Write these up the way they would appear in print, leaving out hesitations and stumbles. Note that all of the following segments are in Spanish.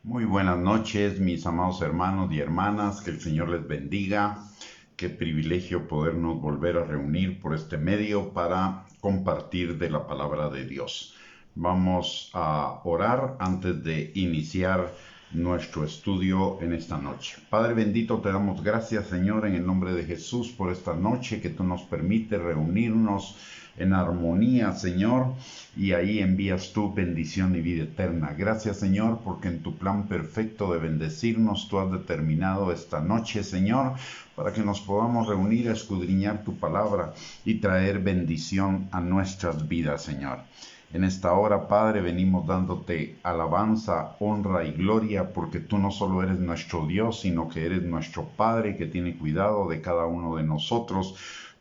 Muy buenas noches, mis amados hermanos y hermanas, que el Señor les bendiga. Qué privilegio podernos volver a reunir por este medio para compartir de la palabra de Dios. Vamos a orar antes de iniciar nuestro estudio en esta noche. Padre bendito, te damos gracias, Señor, en el nombre de Jesús por esta noche que tú nos permites reunirnos en armonía, Señor, y ahí envías tu bendición y vida eterna. Gracias, Señor, porque en tu plan perfecto de bendecirnos tú has determinado esta noche, Señor, para que nos podamos reunir a escudriñar tu palabra y traer bendición a nuestras vidas, Señor. En esta hora, Padre, venimos dándote alabanza, honra y gloria, porque tú no solo eres nuestro Dios, sino que eres nuestro Padre que tiene cuidado de cada uno de nosotros.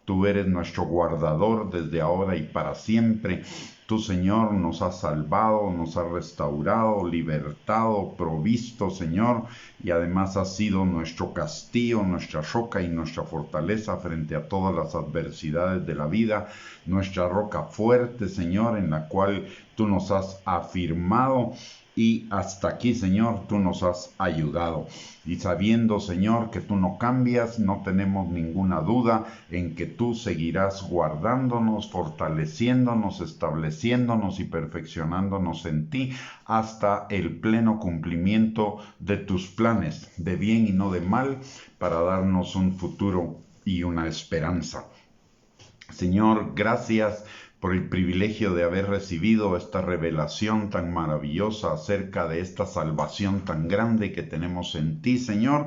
Tú eres nuestro guardador desde ahora y para siempre. Tú, Señor, nos has salvado, nos has restaurado, libertado, provisto, Señor, y además has sido nuestro castillo, nuestra roca y nuestra fortaleza frente a todas las adversidades de la vida, nuestra roca fuerte, Señor, en la cual tú nos has afirmado. Y hasta aquí, Señor, tú nos has ayudado. Y sabiendo, Señor, que tú no cambias, no tenemos ninguna duda en que tú seguirás guardándonos, fortaleciéndonos, estableciéndonos y perfeccionándonos en ti hasta el pleno cumplimiento de tus planes, de bien y no de mal, para darnos un futuro y una esperanza. Señor, gracias por el privilegio de haber recibido esta revelación tan maravillosa acerca de esta salvación tan grande que tenemos en ti, Señor.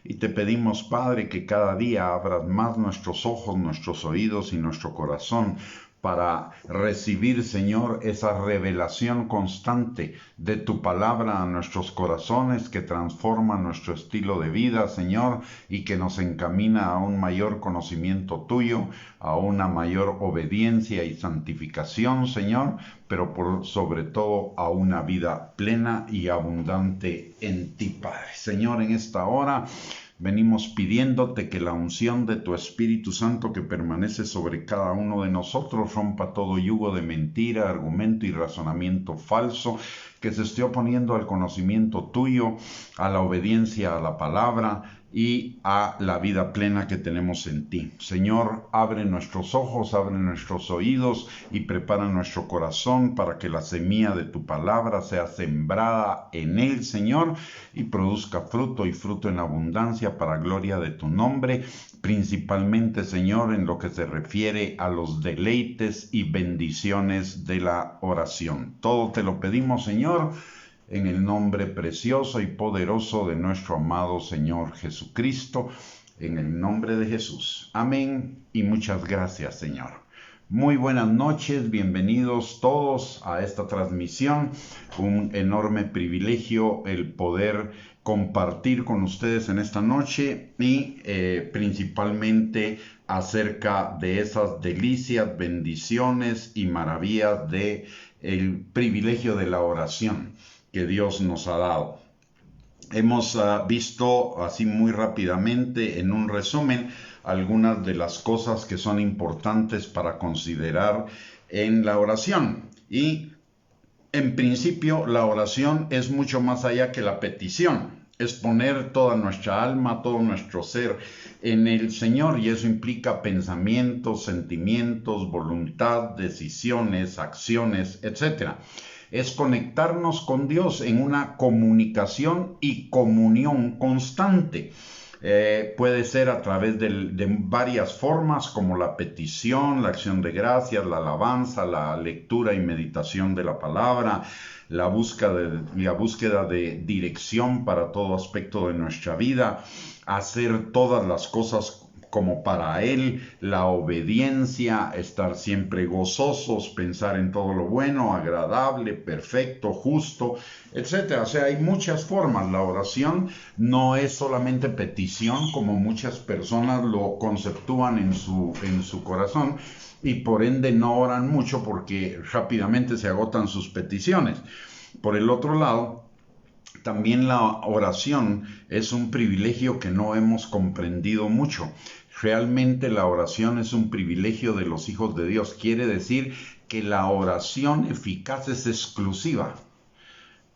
Y te pedimos, Padre, que cada día abras más nuestros ojos, nuestros oídos y nuestro corazón para recibir, Señor, esa revelación constante de tu palabra a nuestros corazones que transforma nuestro estilo de vida, Señor, y que nos encamina a un mayor conocimiento tuyo, a una mayor obediencia y santificación, Señor, pero por sobre todo a una vida plena y abundante en ti, Padre. Señor, en esta hora venimos pidiéndote que la unción de tu Espíritu Santo que permanece sobre cada uno de nosotros rompa todo yugo de mentira, argumento y razonamiento falso que se esté oponiendo al conocimiento tuyo, a la obediencia a la palabra y a la vida plena que tenemos en ti. Señor, abre nuestros ojos, abre nuestros oídos y prepara nuestro corazón para que la semilla de tu palabra sea sembrada en él, Señor, y produzca fruto y fruto en abundancia para gloria de tu nombre, principalmente, Señor, en lo que se refiere a los deleites y bendiciones de la oración. Todo te lo pedimos, Señor, en el nombre precioso y poderoso de nuestro amado Señor Jesucristo, en el nombre de Jesús. Amén y muchas gracias, Señor. Muy buenas noches, bienvenidos todos a esta transmisión. Un enorme privilegio el poder compartir con ustedes en esta noche y principalmente acerca de esas delicias, bendiciones y maravillas de el privilegio de la oración que Dios nos ha dado. Hemos visto así muy rápidamente en un resumen algunas de las cosas que son importantes para considerar en la oración. Y en principio la oración es mucho más allá que la petición. Es poner toda nuestra alma, todo nuestro ser en el Señor, y eso implica pensamientos, sentimientos, voluntad, decisiones, acciones, etc. Es conectarnos con Dios en una comunicación y comunión constante. Puede ser a través de varias formas como la petición, la acción de gracias, la alabanza, la lectura y meditación de la palabra, la búsqueda de dirección para todo aspecto de nuestra vida, hacer todas las cosas como para Él, la obediencia, estar siempre gozosos, pensar en todo lo bueno, agradable, perfecto, justo, etcétera. O sea, hay muchas formas. La oración no es solamente petición, como muchas personas lo conceptúan en su corazón, y por ende no oran mucho porque rápidamente se agotan sus peticiones. Por el otro lado, también la oración es un privilegio que no hemos comprendido mucho. Realmente la oración es un privilegio de los hijos de Dios. Quiere decir que la oración eficaz es exclusiva.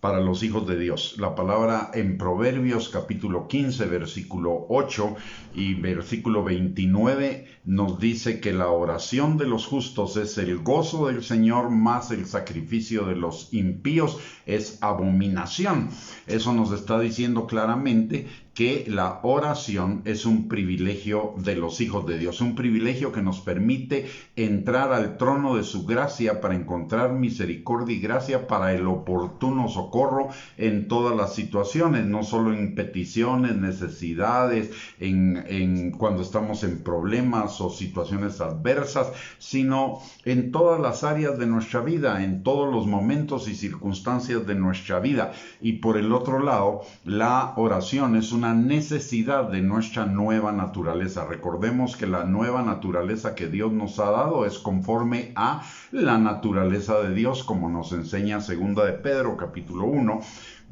para los hijos de Dios. La palabra en Proverbios capítulo 15, versículo 8 y versículo 29 nos dice que la oración de los justos es el gozo del Señor, más el sacrificio de los impíos es abominación. Eso nos está diciendo claramente que la oración es un privilegio de los hijos de Dios, un privilegio que nos permite entrar al trono de su gracia para encontrar misericordia y gracia para el oportuno socorro en todas las situaciones, no solo en peticiones, necesidades, en cuando estamos en problemas o situaciones adversas, sino en todas las áreas de nuestra vida, en todos los momentos y circunstancias de nuestra vida. Y por el otro lado, la oración es una necesidad de nuestra nueva naturaleza. Recordemos que la nueva naturaleza que Dios nos ha dado es conforme a la naturaleza de Dios, como nos enseña 2 de Pedro capítulo 1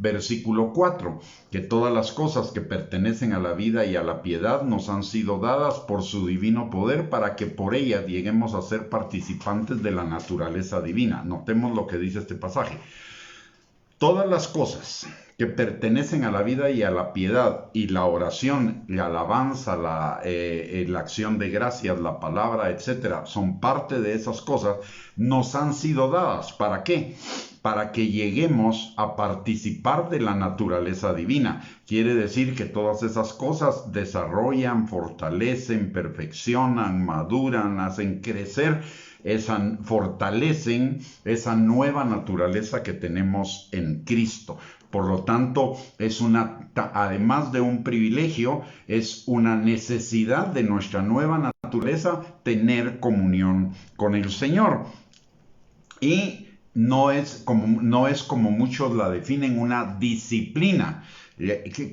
versículo 4, que todas las cosas que pertenecen a la vida y a la piedad nos han sido dadas por su divino poder para que por ellas lleguemos a ser participantes de la naturaleza divina. Notemos lo que dice este pasaje. Todas las cosas que pertenecen a la vida y a la piedad, y la oración, la alabanza, la acción de gracias, la palabra, etcétera, son parte de esas cosas, nos han sido dadas. ¿Para qué? Para que lleguemos a participar de la naturaleza divina. Quiere decir que todas esas cosas desarrollan, fortalecen, perfeccionan, maduran, hacen crecer, fortalecen esa nueva naturaleza que tenemos en Cristo. Por lo tanto, además de un privilegio, es una necesidad de nuestra nueva naturaleza tener comunión con el Señor. Y no es como muchos la definen, una disciplina.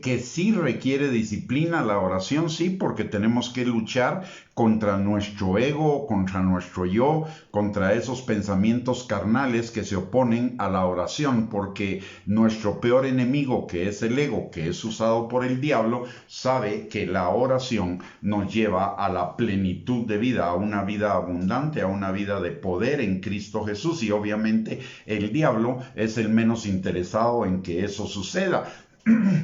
Que sí requiere disciplina la oración, sí, porque tenemos que luchar contra nuestro ego, contra nuestro yo, contra esos pensamientos carnales que se oponen a la oración, porque nuestro peor enemigo, que es el ego, que es usado por el diablo, sabe que la oración nos lleva a la plenitud de vida, a una vida abundante, a una vida de poder en Cristo Jesús, y obviamente el diablo es el menos interesado en que eso suceda.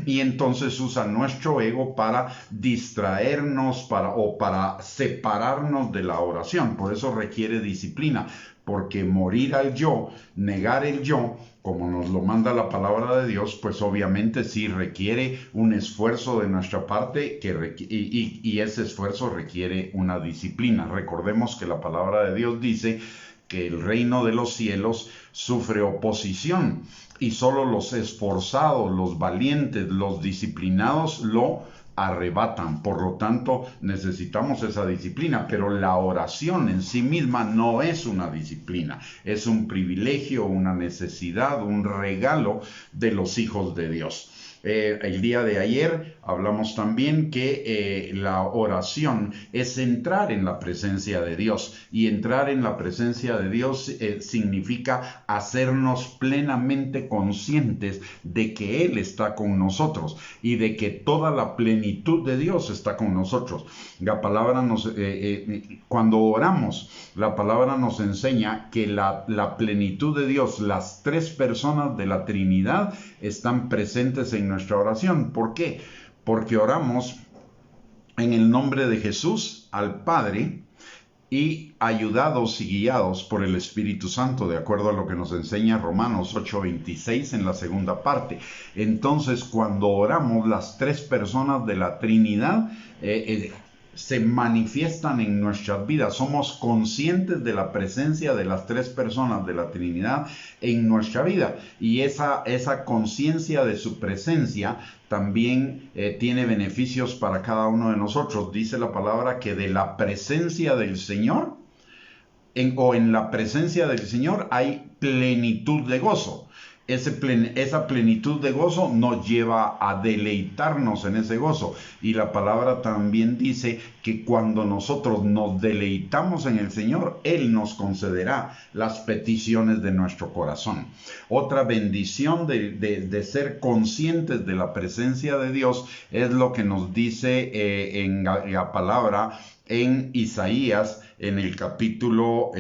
Y entonces usa nuestro ego para distraernos o para separarnos de la oración. Por eso requiere disciplina, porque morir al yo, negar el yo, como nos lo manda la palabra de Dios, pues obviamente sí requiere un esfuerzo de nuestra parte y ese esfuerzo requiere una disciplina. Recordemos que la palabra de Dios dice que el reino de los cielos sufre oposición y solo los esforzados, los valientes, los disciplinados lo arrebatan. Por lo tanto, necesitamos esa disciplina, pero la oración en sí misma no es una disciplina, es un privilegio, una necesidad, un regalo de los hijos de Dios. El día de ayer hablamos también que la oración es entrar en la presencia de Dios, y entrar en la presencia de Dios significa hacernos plenamente conscientes de que Él está con nosotros y de que toda la plenitud de Dios está con nosotros. La palabra cuando oramos, la palabra nos enseña que la plenitud de Dios, las tres personas de la Trinidad, están presentes en nuestra oración. ¿Por qué? Porque oramos en el nombre de Jesús al Padre y ayudados y guiados por el Espíritu Santo, de acuerdo a lo que nos enseña Romanos 8:26 en la segunda parte. Entonces, cuando oramos, las tres personas de la Trinidad se manifiestan en nuestras vidas. Somos conscientes de la presencia de las tres personas de la Trinidad en nuestra vida, y esa conciencia de su presencia también tiene beneficios para cada uno de nosotros. Dice la palabra que de la presencia del Señor, en la presencia del Señor hay plenitud de gozo. Esa plenitud de gozo nos lleva a deleitarnos en ese gozo. Y la palabra también dice que cuando nosotros nos deleitamos en el Señor, Él nos concederá las peticiones de nuestro corazón. Otra bendición de ser conscientes de la presencia de Dios es lo que nos dice en la palabra en Isaías, en el capítulo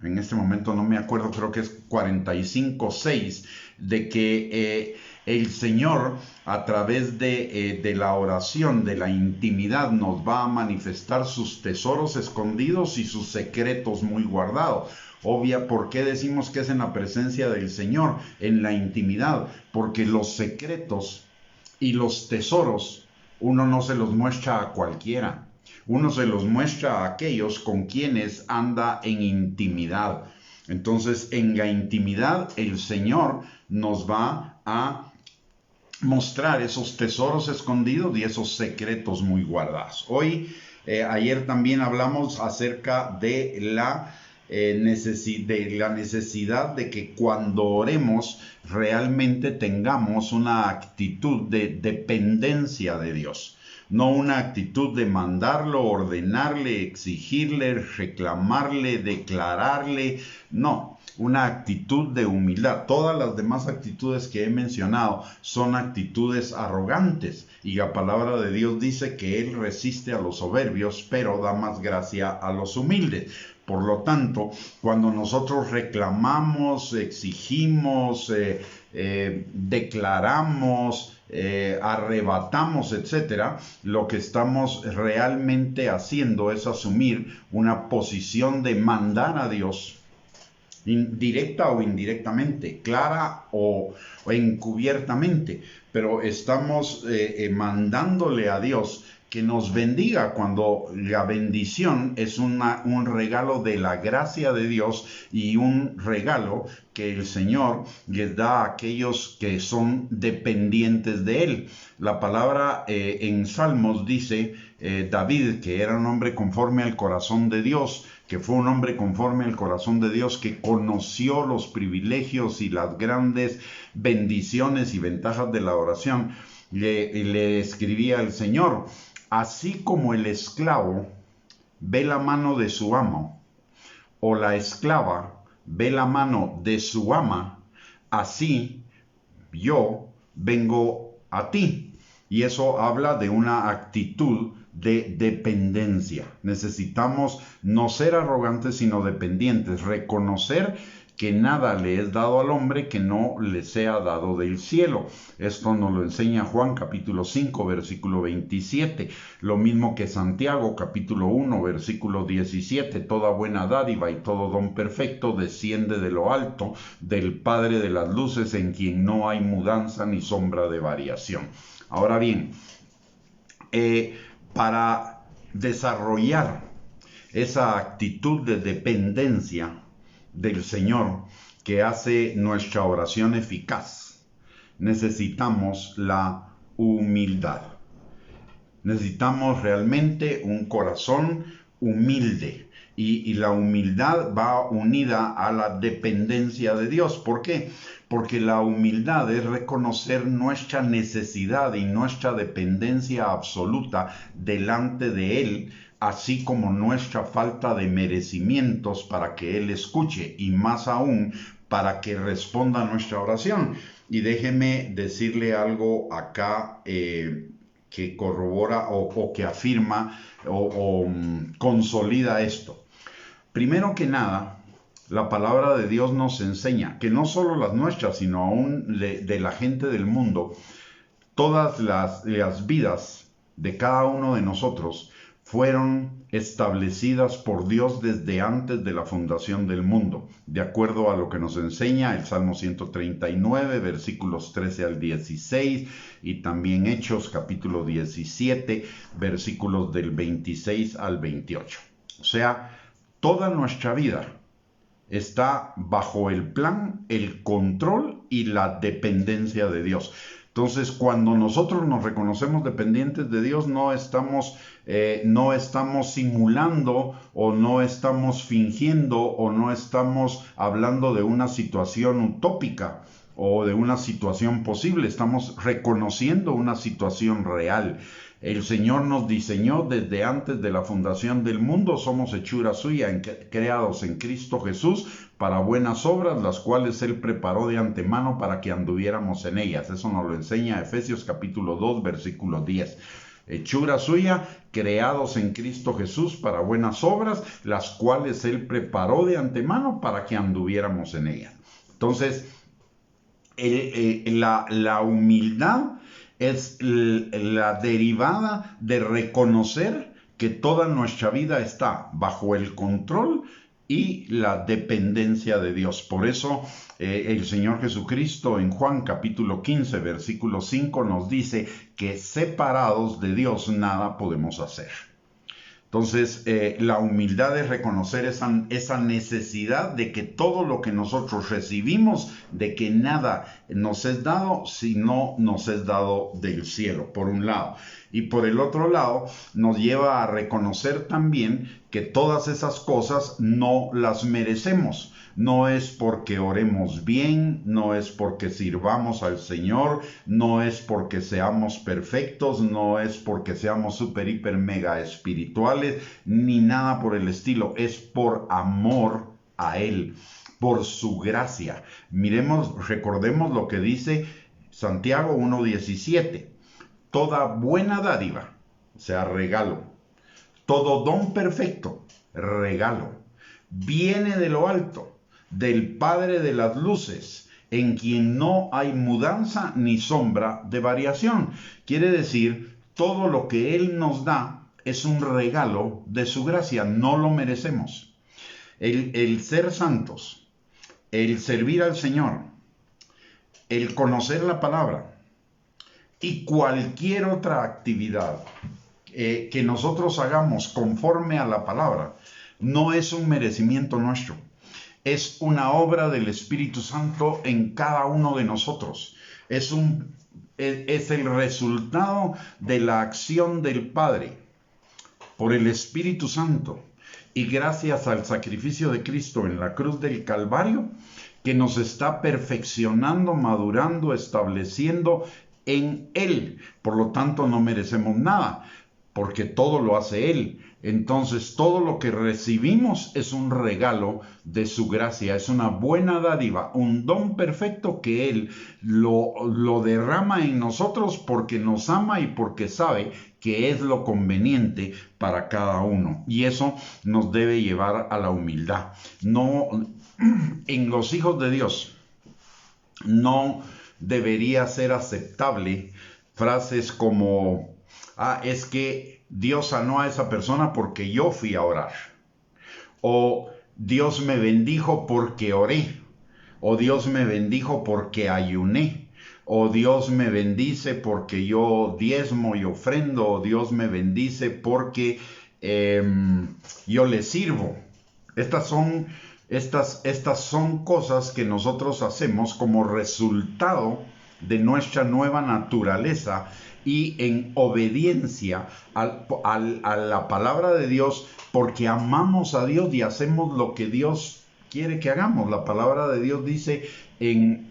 en este momento no me acuerdo, creo que es 45:6, de que el Señor a través de la oración, de la intimidad, nos va a manifestar sus tesoros escondidos y sus secretos muy guardados. ¿Por qué decimos que es en la presencia del Señor, en la intimidad? Porque los secretos y los tesoros uno no se los muestra a cualquiera. Uno se los muestra a aquellos con quienes anda en intimidad. Entonces, en la intimidad, el Señor nos va a mostrar esos tesoros escondidos y esos secretos muy guardados. Ayer también hablamos acerca de la necesidad de que cuando oremos realmente tengamos una actitud de dependencia de Dios. No una actitud de mandarlo, ordenarle, exigirle, reclamarle, declararle. No, una actitud de humildad. Todas las demás actitudes que he mencionado son actitudes arrogantes. Y la palabra de Dios dice que Él resiste a los soberbios, pero da más gracia a los humildes. Por lo tanto, cuando nosotros reclamamos, exigimos, declaramos, arrebatamos, etcétera, lo que estamos realmente haciendo es asumir una posición de mandar a Dios, directa o indirectamente, clara o encubiertamente, pero estamos mandándole a Dios que nos bendiga, cuando la bendición es un regalo de la gracia de Dios y un regalo que el Señor les da a aquellos que son dependientes de Él. La palabra en Salmos dice, David, que era un hombre conforme al corazón de Dios, que fue un hombre conforme al corazón de Dios, que conoció los privilegios y las grandes bendiciones y ventajas de la oración, le escribía al Señor: así como el esclavo ve la mano de su amo, o la esclava ve la mano de su ama, así yo vengo a ti. Y eso habla de una actitud de dependencia. Necesitamos no ser arrogantes, sino dependientes, reconocer que nada le es dado al hombre que no le sea dado del cielo. Esto nos lo enseña Juan capítulo 5, versículo 27. Lo mismo que Santiago capítulo 1, versículo 17. Toda buena dádiva y todo don perfecto desciende de lo alto, del Padre de las luces, en quien no hay mudanza ni sombra de variación. Ahora bien, para desarrollar esa actitud de dependencia del Señor que hace nuestra oración eficaz, necesitamos la humildad. Necesitamos realmente un corazón humilde, y la humildad va unida a la dependencia de Dios. ¿Por qué? Porque la humildad es reconocer nuestra necesidad y nuestra dependencia absoluta delante de Él, así como nuestra falta de merecimientos para que Él escuche, y más aún para que responda a nuestra oración. Y déjeme decirle algo acá que corrobora o que afirma o consolida esto. Primero que nada, la palabra de Dios nos enseña que no solo las nuestras, sino aún de la gente del mundo, todas las vidas de cada uno de nosotros fueron establecidas por Dios desde antes de la fundación del mundo, de acuerdo a lo que nos enseña el Salmo 139, versículos 13 al 16, y también Hechos capítulo 17, versículos del 26 al 28. O sea, toda nuestra vida está bajo el plan, el control y la dependencia de Dios. Entonces, cuando nosotros nos reconocemos dependientes de Dios, no estamos simulando, o no estamos fingiendo, o no estamos hablando de una situación utópica o de una situación posible. Estamos reconociendo una situación real. El Señor nos diseñó desde antes de la fundación del mundo. Somos hechura suya, creados en Cristo Jesús para buenas obras, las cuales Él preparó de antemano para que anduviéramos en ellas. Eso nos lo enseña Efesios capítulo 2, versículo 10. hechura suya, creados en Cristo Jesús para buenas obras, las cuales Él preparó de antemano para que anduviéramos en ellas. Entonces, la humildad es la derivada de reconocer que toda nuestra vida está bajo el control y la dependencia de Dios. Por eso el Señor Jesucristo en Juan capítulo 15, versículo 5 nos dice que separados de Dios nada podemos hacer. Entonces, la humildad es reconocer esa necesidad de que todo lo que nosotros recibimos, de que nada nos es dado, sino nos es dado del cielo, por un lado. Y por el otro lado, nos lleva a reconocer también que todas esas cosas no las merecemos. No es porque oremos bien, no es porque sirvamos al Señor, no es porque seamos perfectos, no es porque seamos super, hiper, mega espirituales, ni nada por el estilo. Es por amor a Él, por su gracia. Recordemos lo que dice Santiago 1:17. Toda buena dádiva, o sea, regalo, todo don perfecto, regalo, viene de lo alto, del Padre de las luces, en quien no hay mudanza ni sombra de variación. Quiere decir, todo lo que Él nos da es un regalo de su gracia, no lo merecemos. El ser santos, el servir al Señor, el conocer la palabra y cualquier otra actividad que nosotros hagamos conforme a la palabra, no es un merecimiento nuestro. Es una obra del Espíritu Santo en cada uno de nosotros. Es el resultado de la acción del Padre por el Espíritu Santo. Y gracias al sacrificio de Cristo en la cruz del Calvario, que nos está perfeccionando, madurando, estableciendo en Él. Por lo tanto, no merecemos nada, porque todo lo hace Él. Entonces, todo lo que recibimos es un regalo de su gracia, es una buena dádiva, un don perfecto que Él lo derrama en nosotros porque nos ama y porque sabe que es lo conveniente para cada uno. Y eso nos debe llevar a la humildad. No, en los hijos de Dios, no debería ser aceptable frases como, es que Dios sanó a esa persona porque yo fui a orar. O Dios me bendijo porque oré. O Dios me bendijo porque ayuné. O Dios me bendice porque yo diezmo y ofrendo. O Dios me bendice porque yo le sirvo. Estas son cosas que nosotros hacemos como resultado de nuestra nueva naturaleza y en obediencia a la palabra de Dios, porque amamos a Dios y hacemos lo que Dios quiere que hagamos. La palabra de Dios dice en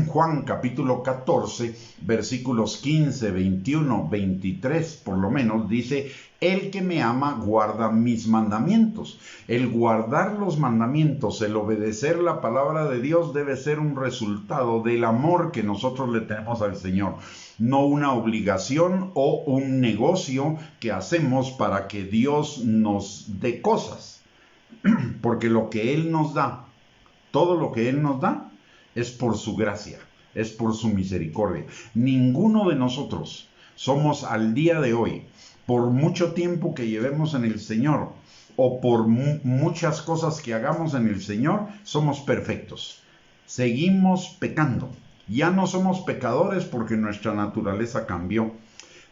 Juan capítulo 14, versículos 15, 21, 23, por lo menos, dice: el que me ama guarda mis mandamientos. El guardar los mandamientos, el obedecer la palabra de Dios debe ser un resultado del amor que nosotros le tenemos al Señor, no una obligación o un negocio que hacemos para que Dios nos dé cosas. Porque lo que Él nos da, todo lo que Él nos da, es por su gracia, es por su misericordia. Ninguno de nosotros somos al día de hoy, por mucho tiempo que llevemos en el Señor o por muchas cosas que hagamos en el Señor, somos perfectos. Seguimos pecando. Ya no somos pecadores porque nuestra naturaleza cambió,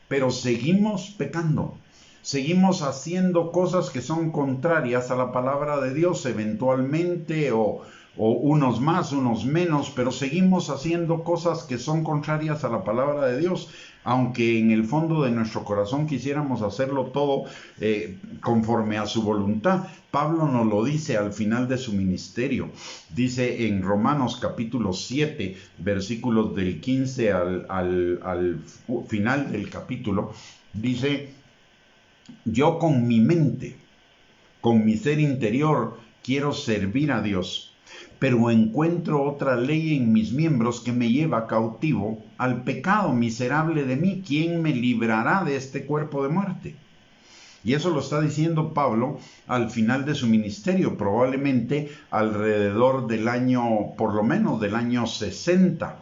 pero seguimos pecando. Seguimos haciendo cosas que son contrarias a la palabra de Dios eventualmente, o unos más, unos menos, pero seguimos haciendo cosas que son contrarias a la palabra de Dios, aunque en el fondo de nuestro corazón quisiéramos hacerlo todo conforme a su voluntad. Pablo nos lo dice al final de su ministerio. Dice en Romanos capítulo 7, versículos del 15 al final del capítulo, dice: yo con mi mente, con mi ser interior, quiero servir a Dios, Pero encuentro otra ley en mis miembros que me lleva cautivo al pecado. Miserable de mí, ¿quién me librará de este cuerpo de muerte? Y eso lo está diciendo Pablo al final de su ministerio, probablemente alrededor del año, por lo menos del año 60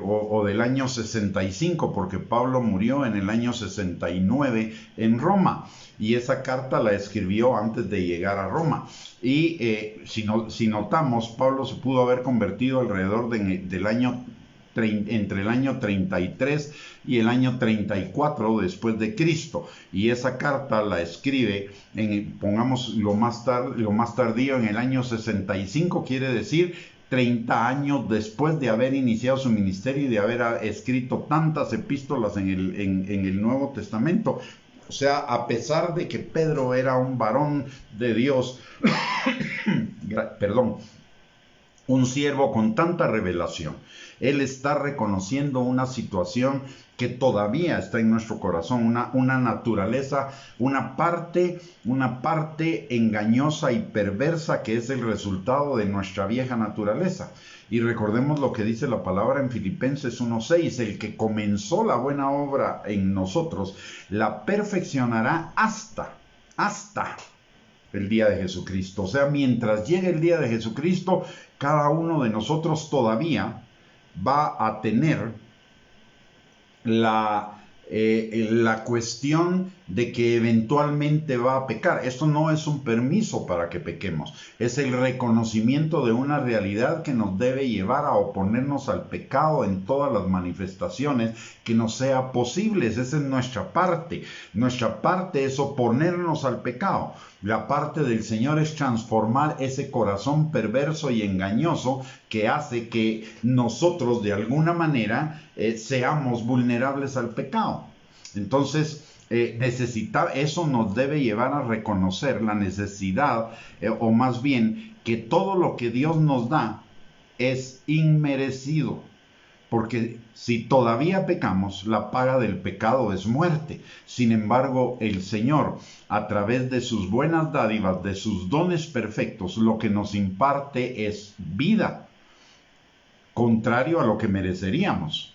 o del año 65, porque Pablo murió en el año 69 en Roma. Y esa carta la escribió antes de llegar a Roma. Y si notamos, Pablo se pudo haber convertido alrededor del año entre el año 33 y el año 34 después de Cristo, y esa carta la escribe pongamos lo más tardío, en el año 65, quiere decir 30 años después de haber iniciado su ministerio y de haber escrito tantas epístolas en el Nuevo Testamento. O sea, a pesar de que Pedro era un varón de Dios, perdón, un siervo con tanta revelación, él está reconociendo una situación que todavía está en nuestro corazón, una naturaleza, una parte engañosa y perversa que es el resultado de nuestra vieja naturaleza. Y recordemos lo que dice la palabra en Filipenses 1:6, el que comenzó la buena obra en nosotros, la perfeccionará hasta el día de Jesucristo. O sea, mientras llegue el día de Jesucristo, cada uno de nosotros todavía va a tener la cuestión de que eventualmente va a pecar. Esto no es un permiso para que pequemos, es el reconocimiento de una realidad que nos debe llevar a oponernos al pecado en todas las manifestaciones que nos sea posibles. Esa es nuestra parte. Nuestra parte es oponernos al pecado. La parte del Señor es transformar ese corazón perverso y engañoso que hace que nosotros de alguna manera seamos vulnerables al pecado. Entonces, eso nos debe llevar a reconocer la necesidad, o más bien que todo lo que Dios nos da es inmerecido. Porque si todavía pecamos, la paga del pecado es muerte. Sin embargo, el Señor, a través de sus buenas dádivas, de sus dones perfectos, lo que nos imparte es vida, contrario a lo que mereceríamos.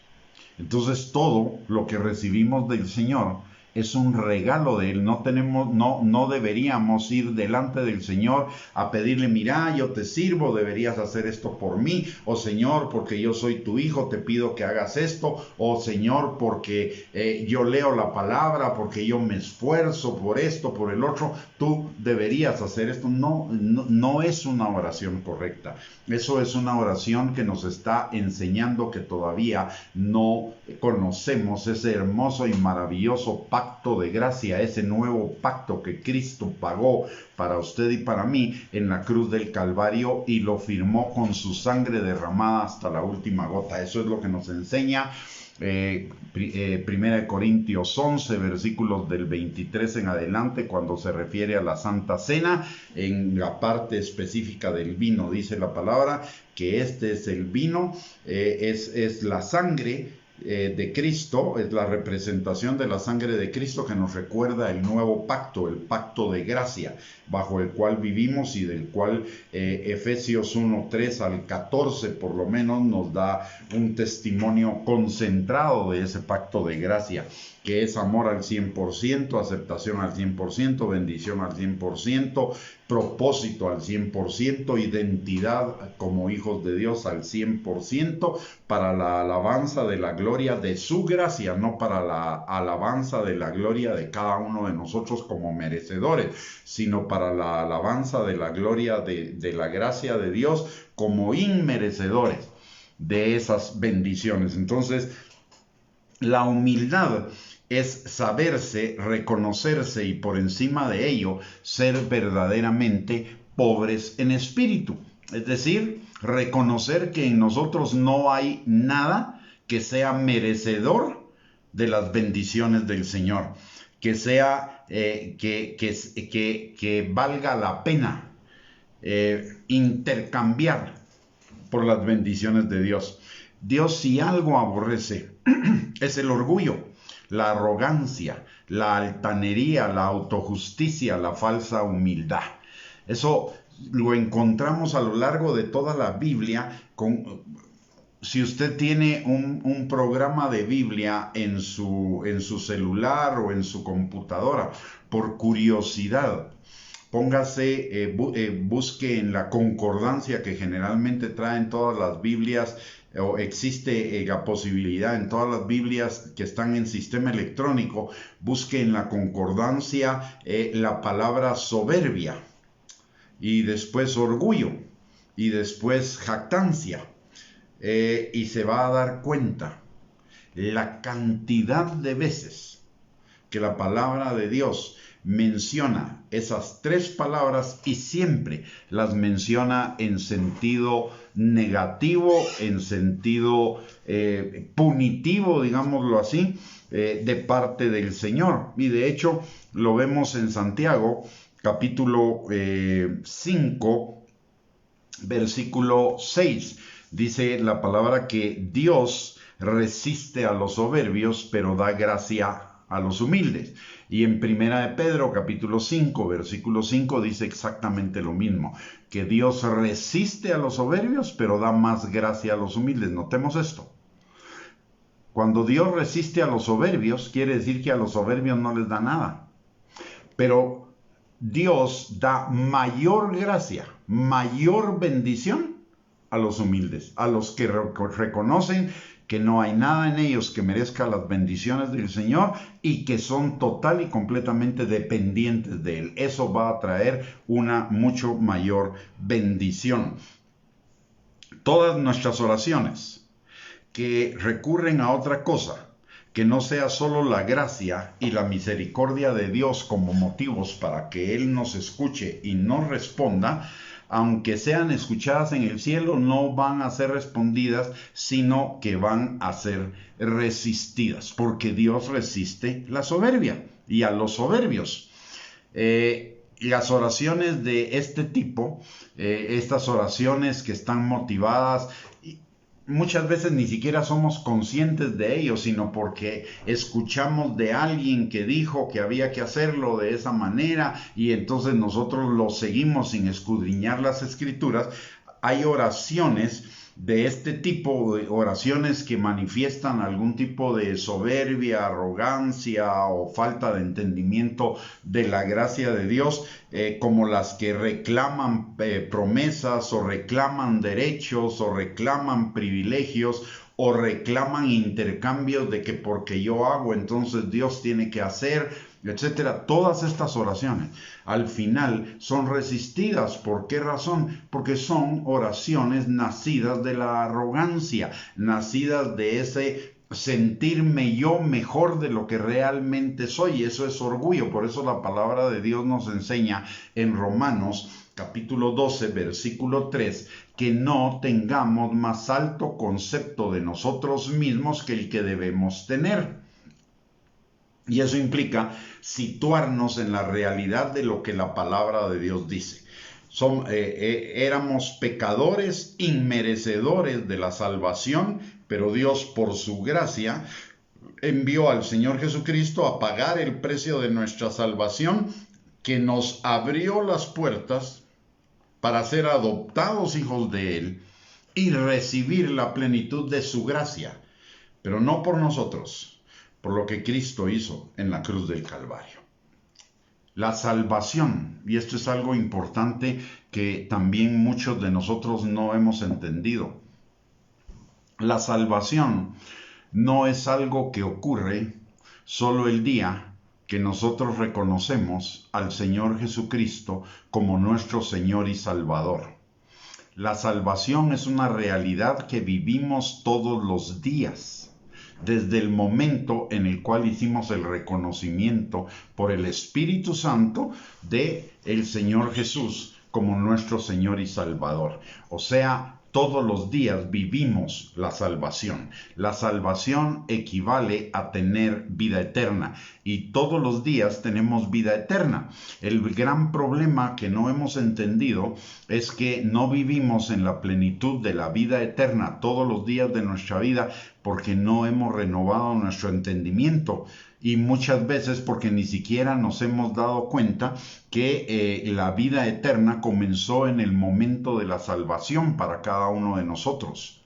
Entonces, todo lo que recibimos del Señor es un regalo de Él. No deberíamos ir delante del Señor a pedirle: mira, yo te sirvo, deberías hacer esto por mí, o Señor, porque yo soy tu hijo, te pido que hagas esto, o Señor, porque yo leo la palabra, porque yo me esfuerzo por esto, por el otro, tú deberías hacer esto. No es una oración correcta. Eso es una oración que nos está enseñando que todavía no conocemos ese hermoso y maravilloso pacto de gracia, ese nuevo pacto que Cristo pagó para usted y para mí en la cruz del Calvario y lo firmó con su sangre derramada hasta la última gota. Eso es lo que nos enseña 1 Corintios 11, versículos del 23 en adelante, cuando se refiere a la Santa Cena. En la parte específica del vino dice la palabra que este es el vino, es la sangre de Cristo, es la representación de la sangre de Cristo que nos recuerda el nuevo pacto, el pacto de gracia, bajo el cual vivimos y del cual Efesios 1:3 al 14 por lo menos nos da un testimonio concentrado de ese pacto de gracia, que es amor al 100%, aceptación al 100%, bendición al 100%, propósito al 100%, identidad como hijos de Dios al 100%, para la alabanza de la gloria de su gracia, no para la alabanza de la gloria de cada uno de nosotros como merecedores, sino para la alabanza de la gloria de la gracia de Dios como inmerecedores de esas bendiciones. Entonces, la humildad es saberse, reconocerse y por encima de ello ser verdaderamente pobres en espíritu. Es decir, reconocer que en nosotros no hay nada que sea merecedor de las bendiciones del Señor, que sea que valga la pena intercambiar por las bendiciones de Dios. Dios, si algo aborrece, es el orgullo, la arrogancia, la altanería, la autojusticia, la falsa humildad. Eso lo encontramos a lo largo de toda la Biblia. Si usted tiene un programa de Biblia en su celular o en su computadora, por curiosidad, busque en la concordancia que generalmente traen todas las Biblias, o existe la posibilidad en todas las Biblias que están en sistema electrónico, busque en la concordancia la palabra soberbia, y después orgullo, y después jactancia, y se va a dar cuenta la cantidad de veces que la palabra de Dios menciona esas tres palabras, y siempre las menciona en sentido negativo, en sentido punitivo, digámoslo así, de parte del Señor. Y de hecho lo vemos en Santiago capítulo 5, versículo 6. Dice la palabra que Dios resiste a los soberbios, pero da gracia a los humildes. Y en Primera de Pedro, capítulo 5, versículo 5, dice exactamente lo mismo, que Dios resiste a los soberbios, pero da más gracia a los humildes. Notemos esto. Cuando Dios resiste a los soberbios, quiere decir que a los soberbios no les da nada. Pero Dios da mayor gracia, mayor bendición a los humildes, a los que reconocen que no hay nada en ellos que merezca las bendiciones del Señor y que son total y completamente dependientes de Él. Eso va a traer una mucho mayor bendición. Todas nuestras oraciones que recurren a otra cosa que no sea solo la gracia y la misericordia de Dios como motivos para que Él nos escuche y nos responda, aunque sean escuchadas en el cielo, no van a ser respondidas, sino que van a ser resistidas, porque Dios resiste la soberbia y a los soberbios. Las oraciones de este tipo, estas oraciones que están motivadas, muchas veces ni siquiera somos conscientes de ello, sino porque escuchamos de alguien que dijo que había que hacerlo de esa manera y entonces nosotros lo seguimos sin escudriñar las escrituras. Hay oraciones de este tipo, oraciones que manifiestan algún tipo de soberbia, arrogancia o falta de entendimiento de la gracia de Dios, como las que reclaman promesas o reclaman derechos o reclaman privilegios o reclaman intercambios de que porque yo hago entonces Dios tiene que hacer, etcétera. Todas estas oraciones al final son resistidas. ¿Por qué razón? Porque son oraciones nacidas de la arrogancia, nacidas de ese sentirme yo mejor de lo que realmente soy. Eso es orgullo. Por eso la palabra de Dios nos enseña en Romanos capítulo 12, versículo 3, que no tengamos más alto concepto de nosotros mismos que el que debemos tener. Y eso implica situarnos en la realidad de lo que la palabra de Dios dice. Éramos pecadores inmerecedores de la salvación, pero Dios por su gracia envió al Señor Jesucristo a pagar el precio de nuestra salvación, que nos abrió las puertas para ser adoptados hijos de Él y recibir la plenitud de su gracia, pero no por nosotros, por lo que Cristo hizo en la cruz del Calvario. La salvación, y esto es algo importante que también muchos de nosotros no hemos entendido. La salvación no es algo que ocurre solo el día que nosotros reconocemos al Señor Jesucristo como nuestro Señor y Salvador. La salvación es una realidad que vivimos todos los días, desde el momento en el cual hicimos el reconocimiento por el Espíritu Santo de el Señor Jesús como nuestro Señor y Salvador. O sea, todos los días vivimos la salvación. La salvación equivale a tener vida eterna y todos los días tenemos vida eterna. El gran problema que no hemos entendido es que no vivimos en la plenitud de la vida eterna todos los días de nuestra vida porque no hemos renovado nuestro entendimiento. Y muchas veces porque ni siquiera nos hemos dado cuenta que la vida eterna comenzó en el momento de la salvación para cada uno de nosotros,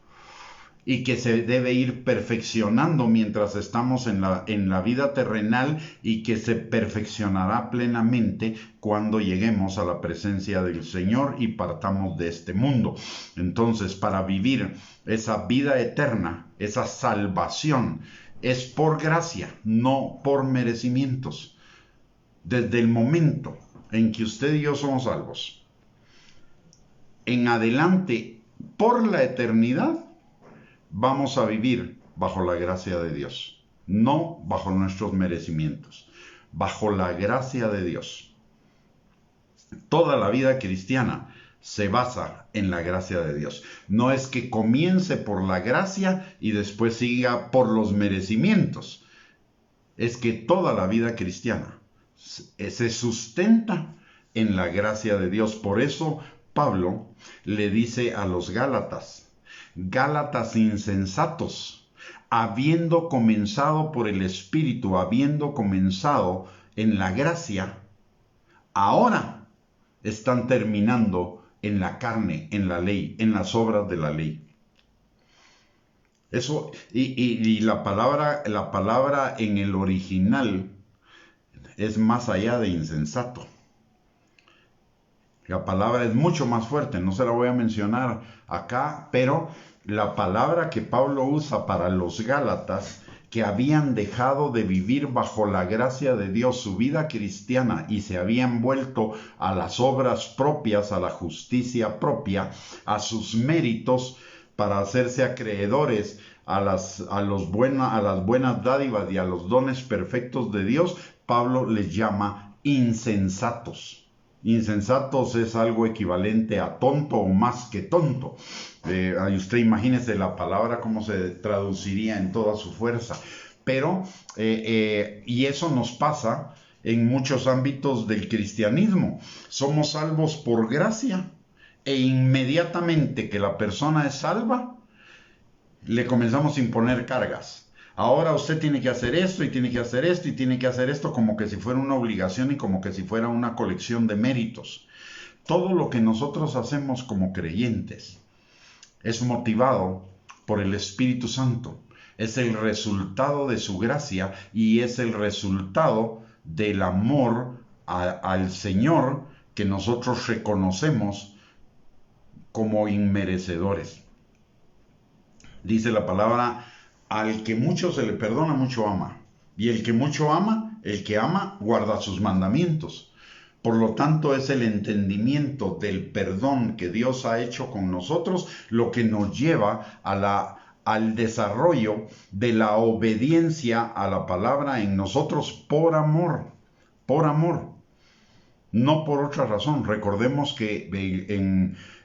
y que se debe ir perfeccionando mientras estamos en la vida terrenal, y que se perfeccionará plenamente cuando lleguemos a la presencia del Señor y partamos de este mundo. Entonces, para vivir esa vida eterna, esa salvación, es por gracia, no por merecimientos. Desde el momento en que usted y yo somos salvos, en adelante, por la eternidad, vamos a vivir bajo la gracia de Dios, no bajo nuestros merecimientos, bajo la gracia de Dios. Toda la vida cristiana se basa en la gracia de Dios. No es que comience por la gracia y después siga por los merecimientos. Es que toda la vida cristiana se sustenta en la gracia de Dios. Por eso Pablo le dice a los Gálatas: Gálatas insensatos, habiendo comenzado por el Espíritu, habiendo comenzado en la gracia, ahora están terminando en la carne, en la ley, en las obras de la ley. Eso, y la palabra en el original es más allá de insensato. La palabra es mucho más fuerte, no se la voy a mencionar acá, pero la palabra que Pablo usa para los Gálatas, que habían dejado de vivir bajo la gracia de Dios su vida cristiana y se habían vuelto a las obras propias, a la justicia propia, a sus méritos, para hacerse acreedores a las buenas dádivas y a los dones perfectos de Dios, Pablo les llama insensatos. Insensatos es algo equivalente a tonto o más que tonto. Usted imagínese la palabra cómo se traduciría en toda su fuerza. Pero, y eso nos pasa en muchos ámbitos del cristianismo. Somos salvos por gracia, e inmediatamente que la persona es salva, le comenzamos a imponer cargas. Ahora usted tiene que hacer esto y tiene que hacer esto y tiene que hacer esto, como que si fuera una obligación y como que si fuera una colección de méritos. Todo lo que nosotros hacemos como creyentes es motivado por el Espíritu Santo. Es el resultado de su gracia y es el resultado del amor al Señor que nosotros reconocemos como inmerecedores. Dice la palabra: al que mucho se le perdona, mucho ama. Y el que mucho ama, el que ama, guarda sus mandamientos. Por lo tanto, es el entendimiento del perdón que Dios ha hecho con nosotros lo que nos lleva al desarrollo de la obediencia a la palabra en nosotros por amor. Por amor. No por otra razón. Recordemos que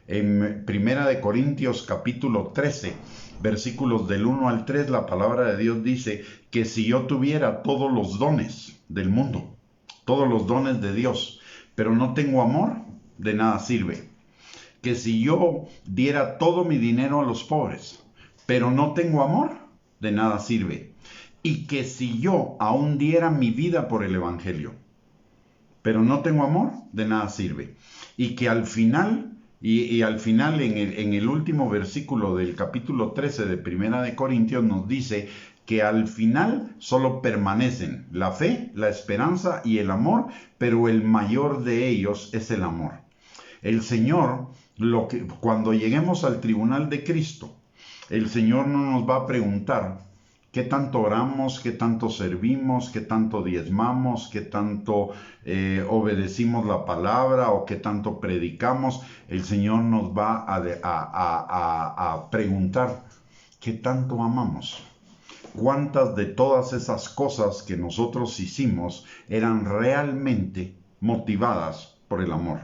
en Primera de Corintios capítulo 13, versículos del 1 al 3, la palabra de Dios dice que si yo tuviera todos los dones del mundo, todos los dones de Dios, pero no tengo amor, de nada sirve. Que si yo diera todo mi dinero a los pobres, pero no tengo amor, de nada sirve. Y que si yo aún diera mi vida por el Evangelio, pero no tengo amor, de nada sirve. Y que al final, al final en el último versículo del capítulo 13 de Primera de Corintios nos dice que al final solo permanecen la fe, la esperanza y el amor, pero el mayor de ellos es el amor. El Señor, cuando lleguemos al tribunal de Cristo, el Señor no nos va a preguntar qué tanto oramos, qué tanto servimos, qué tanto diezmamos, qué tanto obedecimos la palabra o qué tanto predicamos. El Señor nos va a preguntar qué tanto amamos. ¿Cuántas de todas esas cosas que nosotros hicimos eran realmente motivadas por el amor?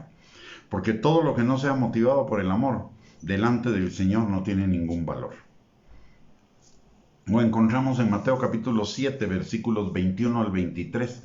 Porque todo lo que no sea motivado por el amor, delante del Señor no tiene ningún valor. Lo encontramos en Mateo capítulo 7, versículos 21 al 23.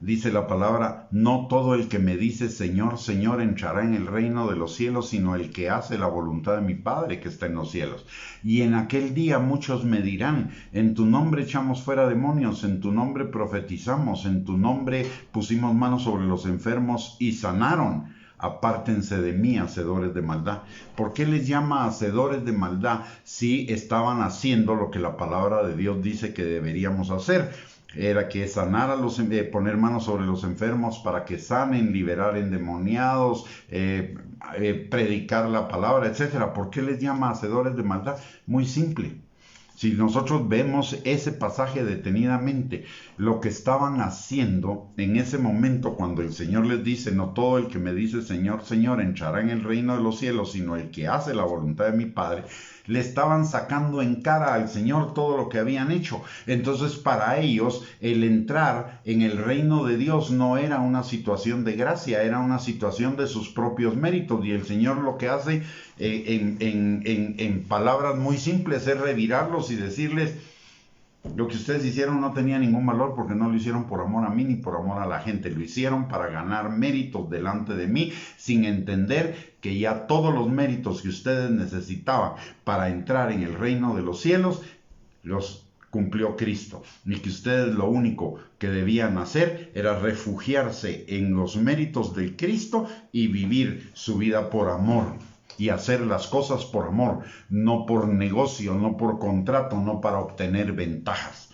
dice la palabra, no todo el que me dice Señor, Señor entrará en el reino de los cielos, sino el que hace la voluntad de mi Padre que está en los cielos. Y en aquel día muchos me dirán, en tu nombre echamos fuera demonios, en tu nombre profetizamos, en tu nombre pusimos manos sobre los enfermos y sanaron. Apártense de mí, hacedores de maldad. ¿Por qué les llama hacedores de maldad si estaban haciendo lo que la palabra de Dios dice que deberíamos hacer? Era que sanar a los, poner manos sobre los enfermos para que sanen, liberar endemoniados, predicar la palabra, etcétera. ¿Por qué les llama hacedores de maldad? Muy simple. Si nosotros vemos ese pasaje detenidamente, lo que estaban haciendo en ese momento cuando el Señor les dice, no todo el que me dice Señor, Señor entrará en el reino de los cielos, sino el que hace la voluntad de mi Padre, le estaban sacando en cara al Señor todo lo que habían hecho. Entonces para ellos el entrar en el reino de Dios no era una situación de gracia, era una situación de sus propios méritos. Y el Señor lo que hace en palabras muy simples es revirarlos y decirles, lo que ustedes hicieron no tenía ningún valor porque no lo hicieron por amor a mí ni por amor a la gente. Lo hicieron para ganar méritos delante de mí, sin entender que ya todos los méritos que ustedes necesitaban para entrar en el reino de los cielos, los cumplió Cristo. Y que ustedes lo único que debían hacer era refugiarse en los méritos del Cristo y vivir su vida por amor. Y hacer las cosas por amor, no por negocio, no por contrato, no para obtener ventajas.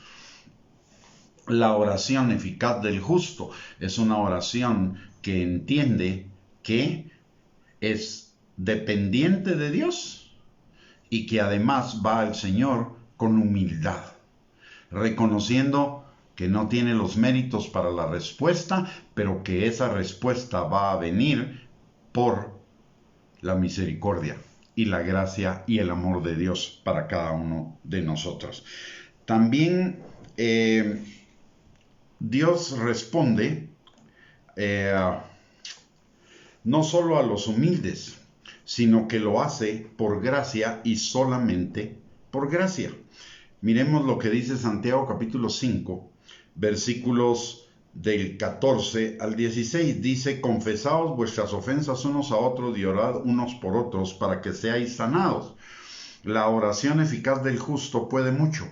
La oración eficaz del justo es una oración que entiende que es dependiente de Dios y que además va al Señor con humildad, reconociendo que no tiene los méritos para la respuesta, pero que esa respuesta va a venir por la misericordia y la gracia y el amor de Dios para cada uno de nosotros. También Dios responde no solo a los humildes, sino que lo hace por gracia y solamente por gracia. Miremos lo que dice Santiago capítulo 5, versículos del 14 al 16, dice, confesaos vuestras ofensas unos a otros y orad unos por otros para que seáis sanados. La oración eficaz del justo puede mucho.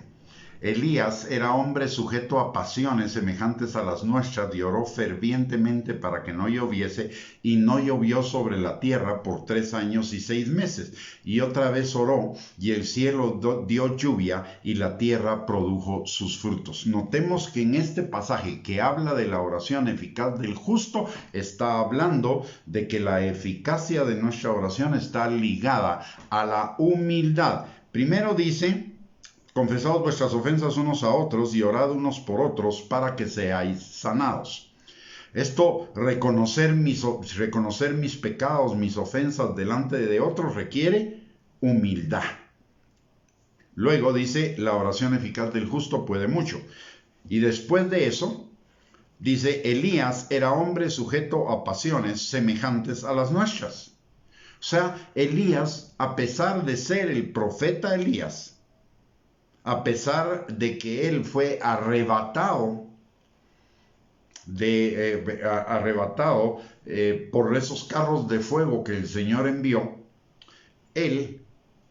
Elías era hombre sujeto a pasiones semejantes a las nuestras y oró fervientemente para que no lloviese, y no llovió sobre la tierra por 3 años y 6 meses. Y otra vez oró, y el cielo dio lluvia, y la tierra produjo sus frutos. Notemos que en este pasaje que habla de la oración eficaz del justo, está hablando de que la eficacia de nuestra oración está ligada a la humildad. Primero dice, confesaos vuestras ofensas unos a otros y orad unos por otros para que seáis sanados. Esto, reconocer mis pecados, mis ofensas delante de otros, requiere humildad. Luego dice, la oración eficaz del justo puede mucho. Y después de eso, dice, Elías era hombre sujeto a pasiones semejantes a las nuestras. O sea, Elías, a pesar de ser el profeta Elías, a pesar de que él fue arrebatado por esos carros de fuego que el Señor envió, él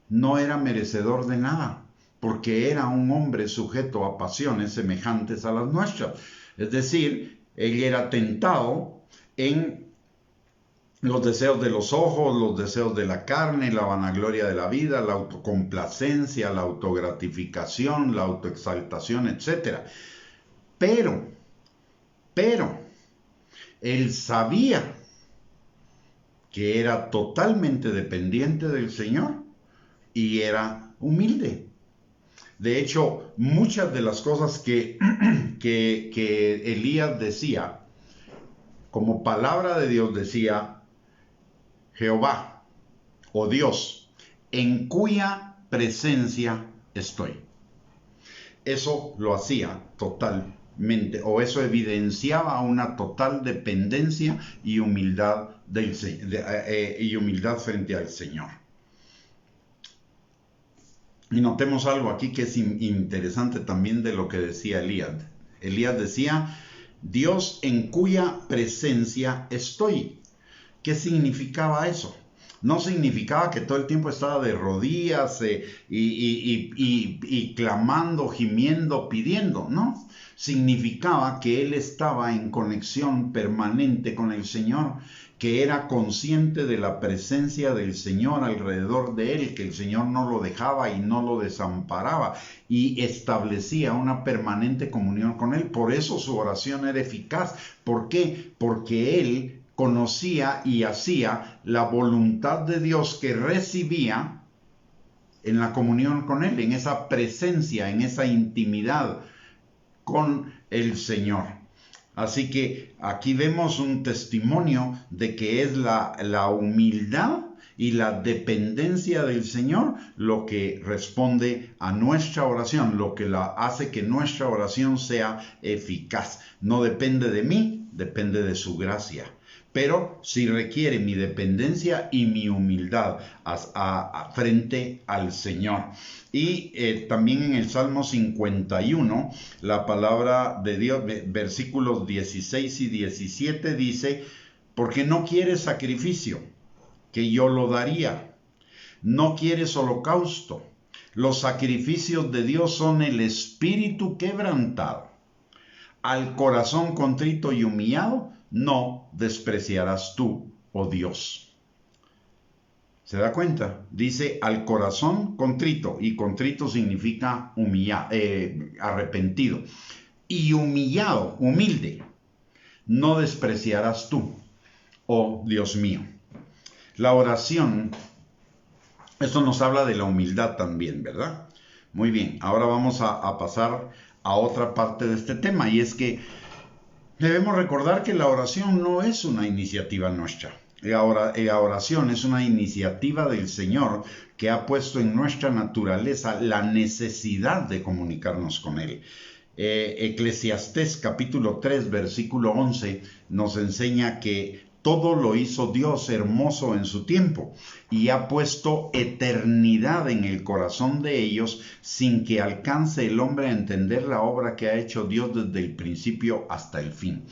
no era merecedor de nada, porque era un hombre sujeto a pasiones semejantes a las nuestras. Es decir, él era tentado en los deseos de los ojos, los deseos de la carne, la vanagloria de la vida, la autocomplacencia, la autogratificación, la autoexaltación, etc. Pero, él sabía que era totalmente dependiente del Señor y era humilde. De hecho, muchas de las cosas que Elías decía, como palabra de Dios decía, Jehová, o Dios, en cuya presencia estoy. Eso lo hacía totalmente, o eso evidenciaba una total dependencia y humildad, humildad frente al Señor. Y notemos algo aquí que es interesante también de lo que decía Elías. Elías decía, Dios en cuya presencia estoy. ¿Qué significaba eso? No significaba que todo el tiempo estaba de rodillas y clamando, gimiendo, pidiendo, no. Significaba que él estaba en conexión permanente con el Señor, que era consciente de la presencia del Señor alrededor de él, que el Señor no lo dejaba y no lo desamparaba y establecía una permanente comunión con él. Por eso su oración era eficaz. ¿Por qué? Porque él conocía y hacía la voluntad de Dios que recibía en la comunión con él, en esa presencia, en esa intimidad con el Señor. Así que aquí vemos un testimonio de que es la humildad y la dependencia del Señor lo que responde a nuestra oración, lo que hace que nuestra oración sea eficaz. No depende de mí, depende de su gracia. Pero sí requiere mi dependencia y mi humildad frente al Señor. Y también en el Salmo 51, la palabra de Dios, versículos 16 y 17 dice, porque no quieres sacrificio, que yo lo daría. No quieres holocausto. Los sacrificios de Dios son el espíritu quebrantado. Al corazón contrito y humillado, no despreciarás tú, oh Dios. ¿Se da cuenta? Dice al corazón contrito, y contrito significa arrepentido. Y humillado, humilde, no despreciarás tú, oh Dios mío. La oración, esto nos habla de la humildad también, ¿verdad? Muy bien, ahora vamos a pasar a otra parte de este tema, y es que debemos recordar que la oración no es una iniciativa nuestra. La oración es una iniciativa del Señor que ha puesto en nuestra naturaleza la necesidad de comunicarnos con Él. Eclesiastés capítulo 3 versículo 11 nos enseña que todo lo hizo Dios hermoso en su tiempo y ha puesto eternidad en el corazón de ellos sin que alcance el hombre a entender la obra que ha hecho Dios desde el principio hasta el fin.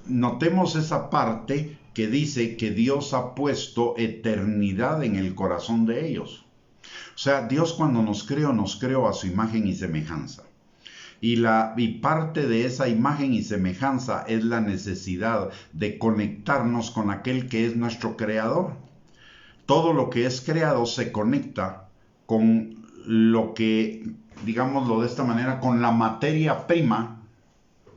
Notemos esa parte que dice que Dios ha puesto eternidad en el corazón de ellos. O sea, Dios cuando nos creó a su imagen y semejanza. Y parte de esa imagen y semejanza es la necesidad de conectarnos con aquel que es nuestro creador. Todo lo que es creado se conecta con lo que, digámoslo de esta manera, con la materia prima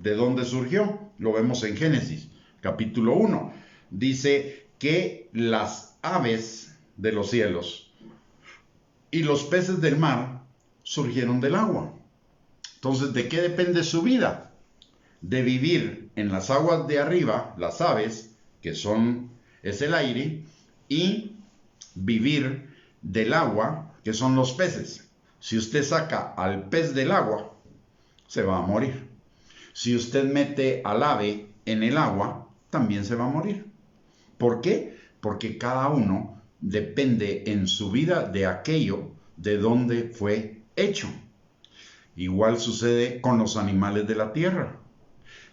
de donde surgió. Lo vemos en Génesis, capítulo 1. Dice que las aves de los cielos y los peces del mar surgieron del agua. Entonces, ¿de qué depende su vida? De vivir en las aguas de arriba, las aves, que es el aire, y vivir del agua, que son los peces. Si usted saca al pez del agua, se va a morir. Si usted mete al ave en el agua, también se va a morir. ¿Por qué? Porque cada uno depende en su vida de aquello de donde fue hecho. Igual sucede con los animales de la tierra.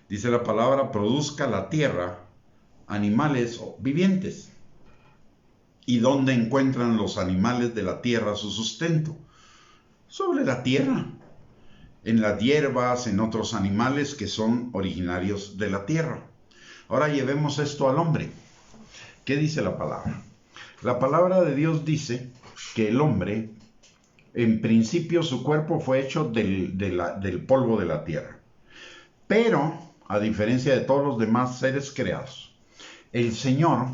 Dice la palabra, produzca la tierra animales vivientes. ¿Y dónde encuentran los animales de la tierra su sustento? Sobre la tierra, en las hierbas, en otros animales que son originarios de la tierra. Ahora llevemos esto al hombre. ¿Qué dice la palabra? La palabra de Dios dice que el hombre, en principio su cuerpo fue hecho del polvo de la tierra. Pero, a diferencia de todos los demás seres creados, el Señor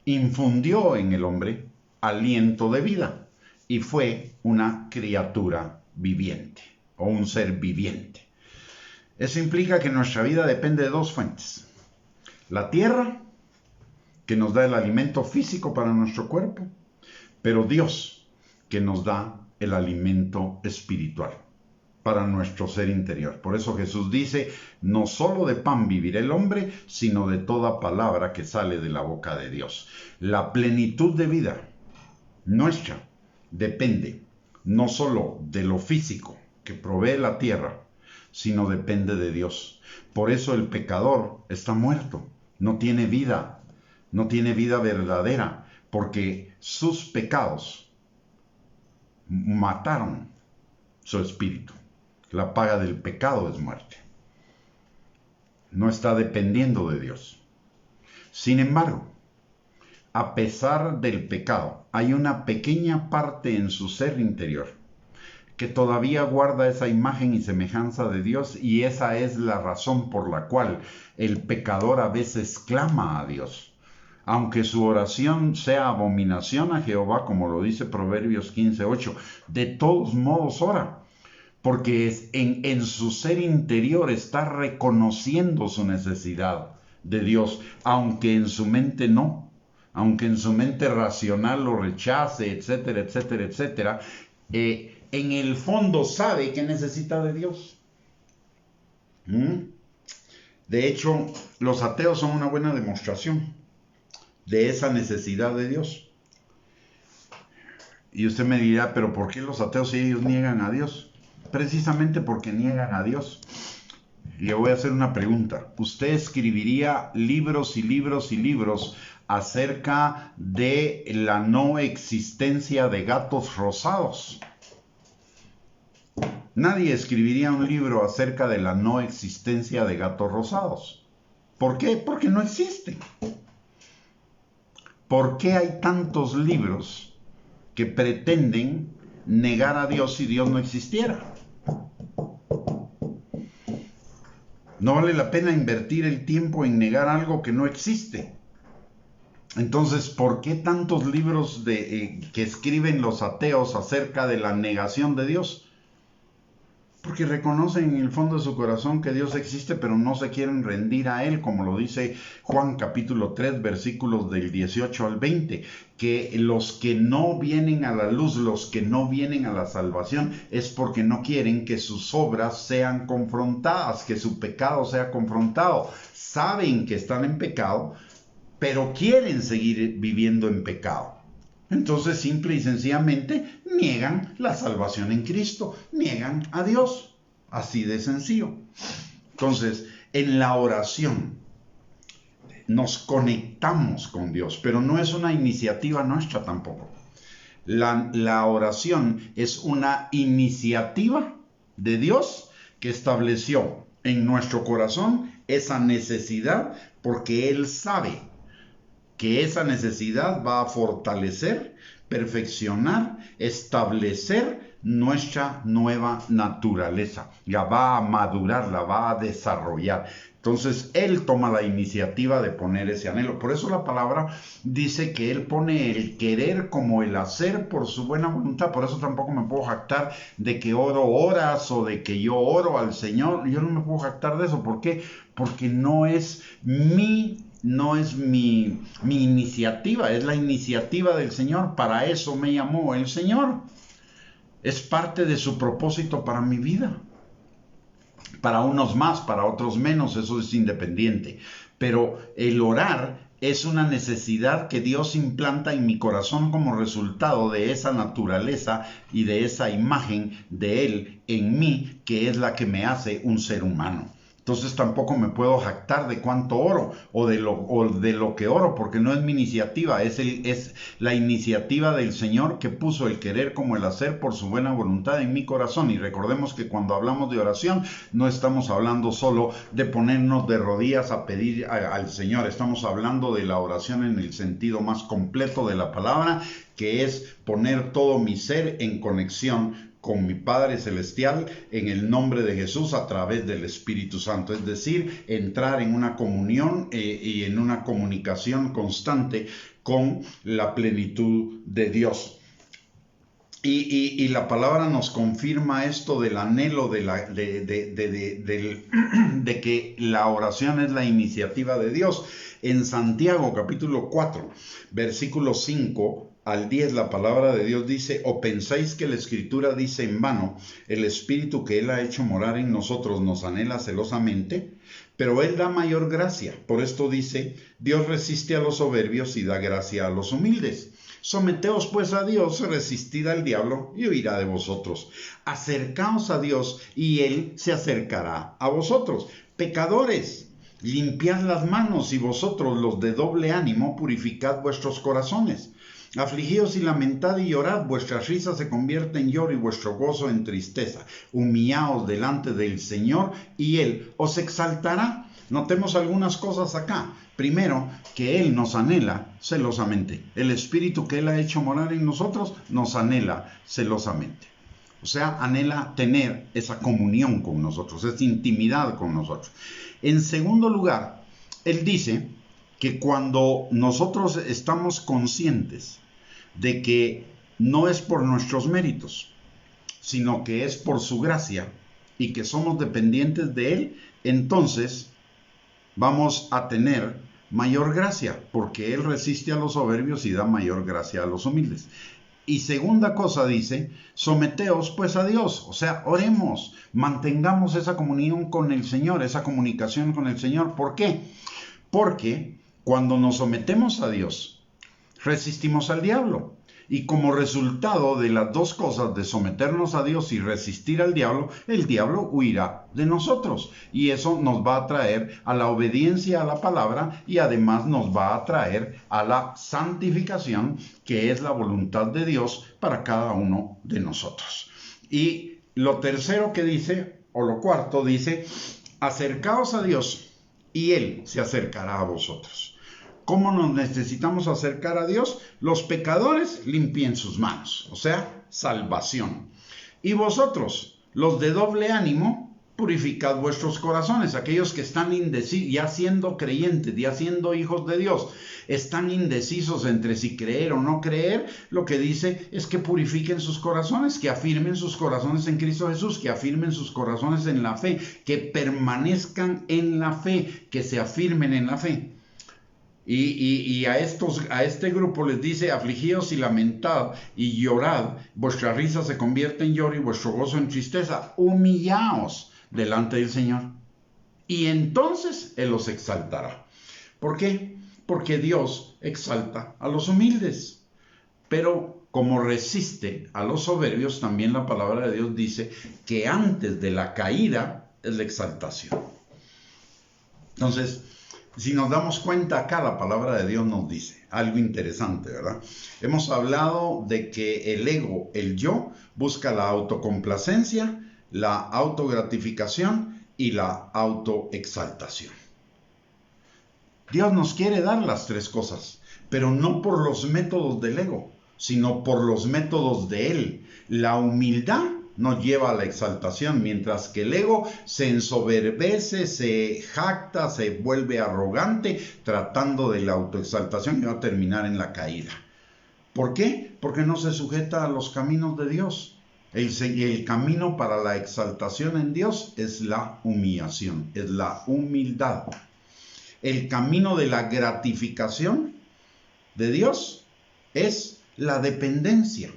infundió en el hombre aliento de vida y fue una criatura viviente o un ser viviente. Eso implica que nuestra vida depende de dos fuentes. La tierra, que nos da el alimento físico para nuestro cuerpo, pero Dios, que nos da el alimento espiritual para nuestro ser interior. Por eso Jesús dice, no solo de pan vivirá el hombre, sino de toda palabra que sale de la boca de Dios. La plenitud de vida nuestra depende no solo de lo físico que provee la tierra, sino depende de Dios. Por eso el pecador está muerto, no tiene vida verdadera, porque sus pecados mataron su espíritu. La paga del pecado es muerte. No está dependiendo de Dios. Sin embargo, a pesar del pecado, hay una pequeña parte en su ser interior que todavía guarda esa imagen y semejanza de Dios, y esa es la razón por la cual el pecador a veces clama a Dios. Aunque su oración sea abominación a Jehová, como lo dice Proverbios 15:8, de todos modos ora, porque en su ser interior está reconociendo su necesidad de Dios, aunque en su mente no, aunque en su mente racional lo rechace, etcétera, etcétera, etcétera, en el fondo sabe que necesita de Dios. De hecho, los ateos son una buena demostración de esa necesidad de Dios. Y usted me dirá, pero ¿por qué los ateos si ellos niegan a Dios? Precisamente porque niegan a Dios. Le voy a hacer una pregunta. ¿Usted escribiría libros y libros y libros acerca de la no existencia de gatos rosados? Nadie escribiría un libro acerca de la no existencia de gatos rosados. ¿Por qué? Porque no existen. ¿Por qué hay tantos libros que pretenden negar a Dios si Dios no existiera? No vale la pena invertir el tiempo en negar algo que no existe. Entonces, ¿por qué tantos libros que escriben los ateos acerca de la negación de Dios? Porque reconocen en el fondo de su corazón que Dios existe, pero no se quieren rendir a Él, como lo dice Juan capítulo 3, versículos del 18 al 20, que los que no vienen a la luz, los que no vienen a la salvación, es porque no quieren que sus obras sean confrontadas, que su pecado sea confrontado. Saben que están en pecado, pero quieren seguir viviendo en pecado. Entonces, simple y sencillamente, niegan la salvación en Cristo, niegan a Dios. Así de sencillo. Entonces, en la oración nos conectamos con Dios, pero no es una iniciativa nuestra tampoco. La oración es una iniciativa de Dios que estableció en nuestro corazón esa necesidad, porque Él sabe que esa necesidad va a fortalecer, perfeccionar, establecer nuestra nueva naturaleza. La va a madurar, la va a desarrollar. Entonces, Él toma la iniciativa de poner ese anhelo. Por eso la palabra dice que Él pone el querer como el hacer por su buena voluntad. Por eso tampoco me puedo jactar de que oro horas o de que yo oro al Señor. Yo no me puedo jactar de eso. ¿Por qué? Porque no es mi iniciativa, es la iniciativa del Señor. Para eso me llamó el Señor. Es parte de su propósito para mi vida. Para unos más, para otros menos, eso es independiente. Pero el orar es una necesidad que Dios implanta en mi corazón como resultado de esa naturaleza y de esa imagen de Él en mí, que es la que me hace un ser humano. Entonces tampoco me puedo jactar de cuánto oro o de lo que oro, porque no es mi iniciativa, es la iniciativa del Señor que puso el querer como el hacer por su buena voluntad en mi corazón. Y recordemos que cuando hablamos de oración no estamos hablando solo de ponernos de rodillas a pedir al Señor, estamos hablando de la oración en el sentido más completo de la palabra, que es poner todo mi ser en conexión con mi Padre Celestial en el nombre de Jesús a través del Espíritu Santo. Es decir, entrar en una comunión y en una comunicación constante con la plenitud de Dios. Y la palabra nos confirma esto del anhelo de que la oración es la iniciativa de Dios. En Santiago capítulo 4, versículo 5 al 10, la palabra de Dios dice: ¿o pensáis que la Escritura dice en vano, el Espíritu que Él ha hecho morar en nosotros nos anhela celosamente? Pero Él da mayor gracia. Por esto dice: Dios resiste a los soberbios y da gracia a los humildes. Someteos pues a Dios, resistid al diablo y huirá de vosotros. Acercaos a Dios y Él se acercará a vosotros. Pecadores, limpiad las manos, y vosotros los de doble ánimo purificad vuestros corazones. Afligíos y lamentad y llorad, vuestra risa se convierte en lloro y vuestro gozo en tristeza. Humillaos delante del Señor y Él os exaltará. Notemos algunas cosas acá. Primero, que Él nos anhela celosamente. El Espíritu que Él ha hecho morar en nosotros nos anhela celosamente. O sea, anhela tener esa comunión con nosotros, esa intimidad con nosotros. En segundo lugar, Él dice que cuando nosotros estamos conscientes de que no es por nuestros méritos, sino que es por su gracia y que somos dependientes de Él, entonces vamos a tener mayor gracia, porque Él resiste a los soberbios y da mayor gracia a los humildes. Y segunda cosa dice, someteos pues a Dios, o sea, oremos, mantengamos esa comunión con el Señor, esa comunicación con el Señor. ¿Por qué? Porque cuando nos sometemos a Dios, resistimos al diablo. Y como resultado de las dos cosas, de someternos a Dios y resistir al diablo, el diablo huirá de nosotros. Y eso nos va a traer a la obediencia a la palabra y además nos va a traer a la santificación, que es la voluntad de Dios para cada uno de nosotros. Y lo tercero que dice, o lo cuarto, dice, acercaos a Dios y Él se acercará a vosotros. ¿Cómo nos necesitamos acercar a Dios? Los pecadores limpien sus manos, o sea, salvación. Y vosotros, los de doble ánimo, purificad vuestros corazones. Aquellos que están indecisos, ya siendo creyentes, ya siendo hijos de Dios, están indecisos entre si creer o no creer, lo que dice es que purifiquen sus corazones, que afirmen sus corazones en Cristo Jesús, que afirmen sus corazones en la fe, que permanezcan en la fe, que se afirmen en la fe. Y a este grupo les dice, afligíos y lamentad y llorad, vuestra risa se convierte en lloro y vuestro gozo en tristeza. Humillaos delante del Señor y entonces Él os exaltará. ¿Por qué? Porque Dios exalta a los humildes, pero como resiste a los soberbios, también la palabra de Dios dice que antes de la caída es la exaltación. Entonces, si nos damos cuenta acá, la palabra de Dios nos dice algo interesante, ¿verdad? Hemos hablado de que el ego, el yo, busca la autocomplacencia, la autogratificación y la autoexaltación. Dios nos quiere dar las tres cosas, pero no por los métodos del ego, sino por los métodos de Él. La humildad nos lleva a la exaltación, mientras que el ego se ensoberbece, se jacta, se vuelve arrogante, tratando de la autoexaltación y va a terminar en la caída. ¿Por qué? Porque no se sujeta a los caminos de Dios. El camino para la exaltación en Dios es la humillación, es la humildad. El camino de la gratificación de Dios es la dependencia.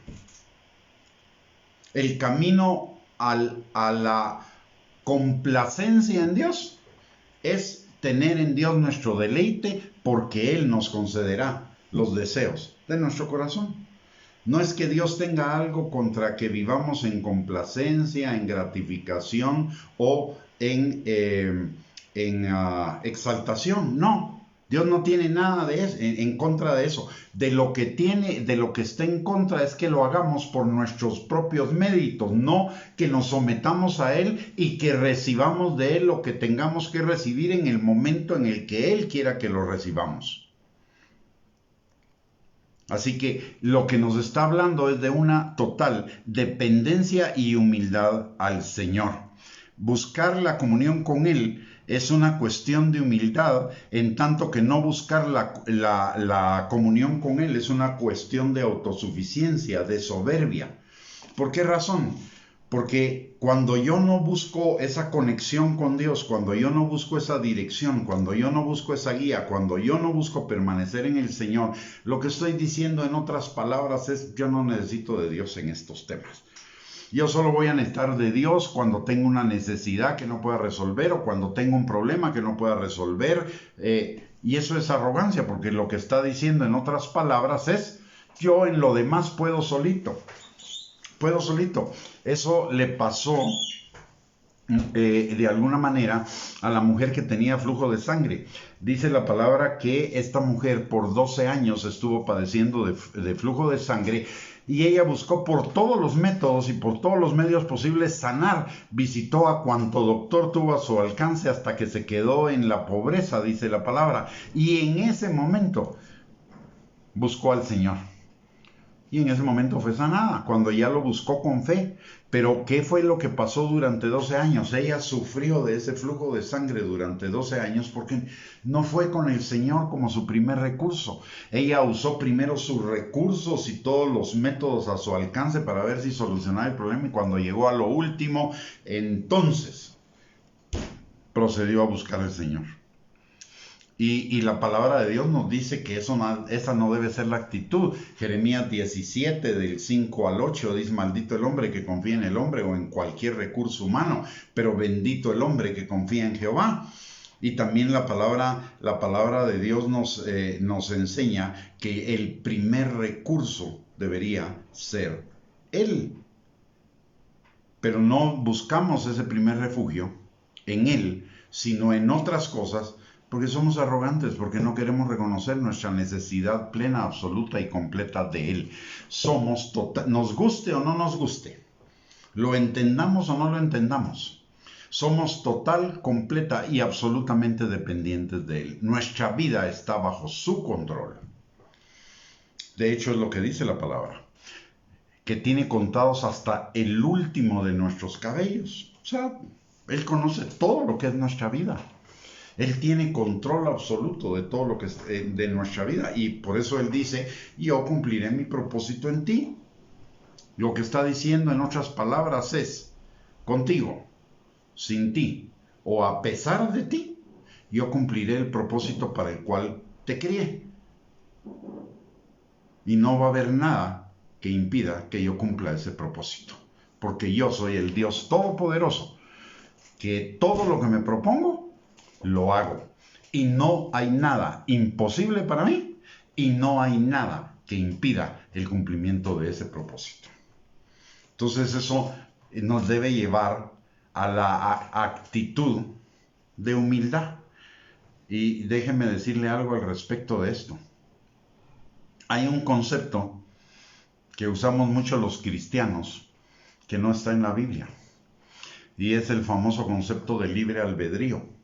El camino a la complacencia en Dios es tener en Dios nuestro deleite, porque Él nos concederá los deseos de nuestro corazón. No es que Dios tenga algo contra que vivamos en complacencia, en gratificación o en exaltación. No. Dios no tiene nada de eso, en contra de eso. De lo que está en contra es que lo hagamos por nuestros propios méritos, no que nos sometamos a Él y que recibamos de Él lo que tengamos que recibir en el momento en el que Él quiera que lo recibamos. Así que lo que nos está hablando es de una total dependencia y humildad al Señor. Buscar la comunión con Él es una cuestión de humildad, en tanto que no buscar la comunión con Él es una cuestión de autosuficiencia, de soberbia. ¿Por qué razón? Porque cuando yo no busco esa conexión con Dios, cuando yo no busco esa dirección, cuando yo no busco esa guía, cuando yo no busco permanecer en el Señor, lo que estoy diciendo en otras palabras es: yo no necesito de Dios en estos temas. Yo solo voy a necesitar de Dios cuando tengo una necesidad que no pueda resolver o cuando tengo un problema que no pueda resolver. Y eso es arrogancia, porque lo que está diciendo en otras palabras es: Yo en lo demás puedo solito. Eso le pasó de alguna manera a la mujer que tenía flujo de sangre. Dice la palabra que esta mujer por 12 años estuvo padeciendo de flujo de sangre, y ella buscó por todos los métodos y por todos los medios posibles sanar. Visitó a cuanto doctor tuvo a su alcance hasta que se quedó en la pobreza, dice la palabra, y en ese momento buscó al Señor. Y en ese momento fue sanada, cuando ya lo buscó con fe. Pero ¿qué fue lo que pasó durante 12 años? Ella sufrió de ese flujo de sangre durante 12 años porque no fue con el Señor como su primer recurso. Ella usó primero sus recursos y todos los métodos a su alcance para ver si solucionaba el problema, y cuando llegó a lo último, entonces procedió a buscar al Señor. Y la palabra de Dios nos dice que esa no debe ser la actitud. Jeremías 17, del 5 al 8, dice: maldito el hombre que confía en el hombre o en cualquier recurso humano, pero bendito el hombre que confía en Jehová. Y también la palabra de Dios nos enseña que el primer recurso debería ser Él. Pero no buscamos ese primer refugio en Él, sino en otras cosas, porque somos arrogantes, porque no queremos reconocer nuestra necesidad plena, absoluta y completa de Él. Somos nos guste o no nos guste, lo entendamos o no lo entendamos, somos total, completa y absolutamente dependientes de Él. Nuestra vida está bajo su control. De hecho, es lo que dice la palabra, que tiene contados hasta el último de nuestros cabellos. O sea, Él conoce todo lo que es nuestra vida. Él tiene control absoluto de todo lo que es de nuestra vida, y por eso Él dice: yo cumpliré mi propósito en ti. Lo que está diciendo en otras palabras es: contigo, sin ti o a pesar de ti, yo cumpliré el propósito para el cual te crié. Y no va a haber nada que impida que yo cumpla ese propósito, porque yo soy el Dios Todopoderoso, que todo lo que me propongo lo hago, y no hay nada imposible para mí, y no hay nada que impida el cumplimiento de ese propósito. Entonces eso nos debe llevar a la actitud de humildad. Y déjenme decirle algo al respecto de esto. Hay un concepto que usamos mucho los cristianos que no está en la Biblia, y es el famoso concepto de libre albedrío.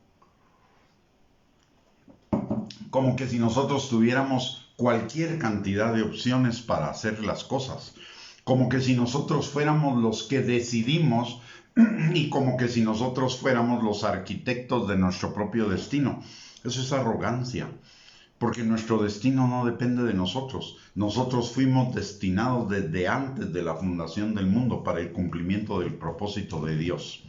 Como que si nosotros tuviéramos cualquier cantidad de opciones para hacer las cosas, como que si nosotros fuéramos los que decidimos, y como que si nosotros fuéramos los arquitectos de nuestro propio destino. Eso es arrogancia, porque nuestro destino no depende de nosotros. Nosotros fuimos destinados desde antes de la fundación del mundo para el cumplimiento del propósito de Dios.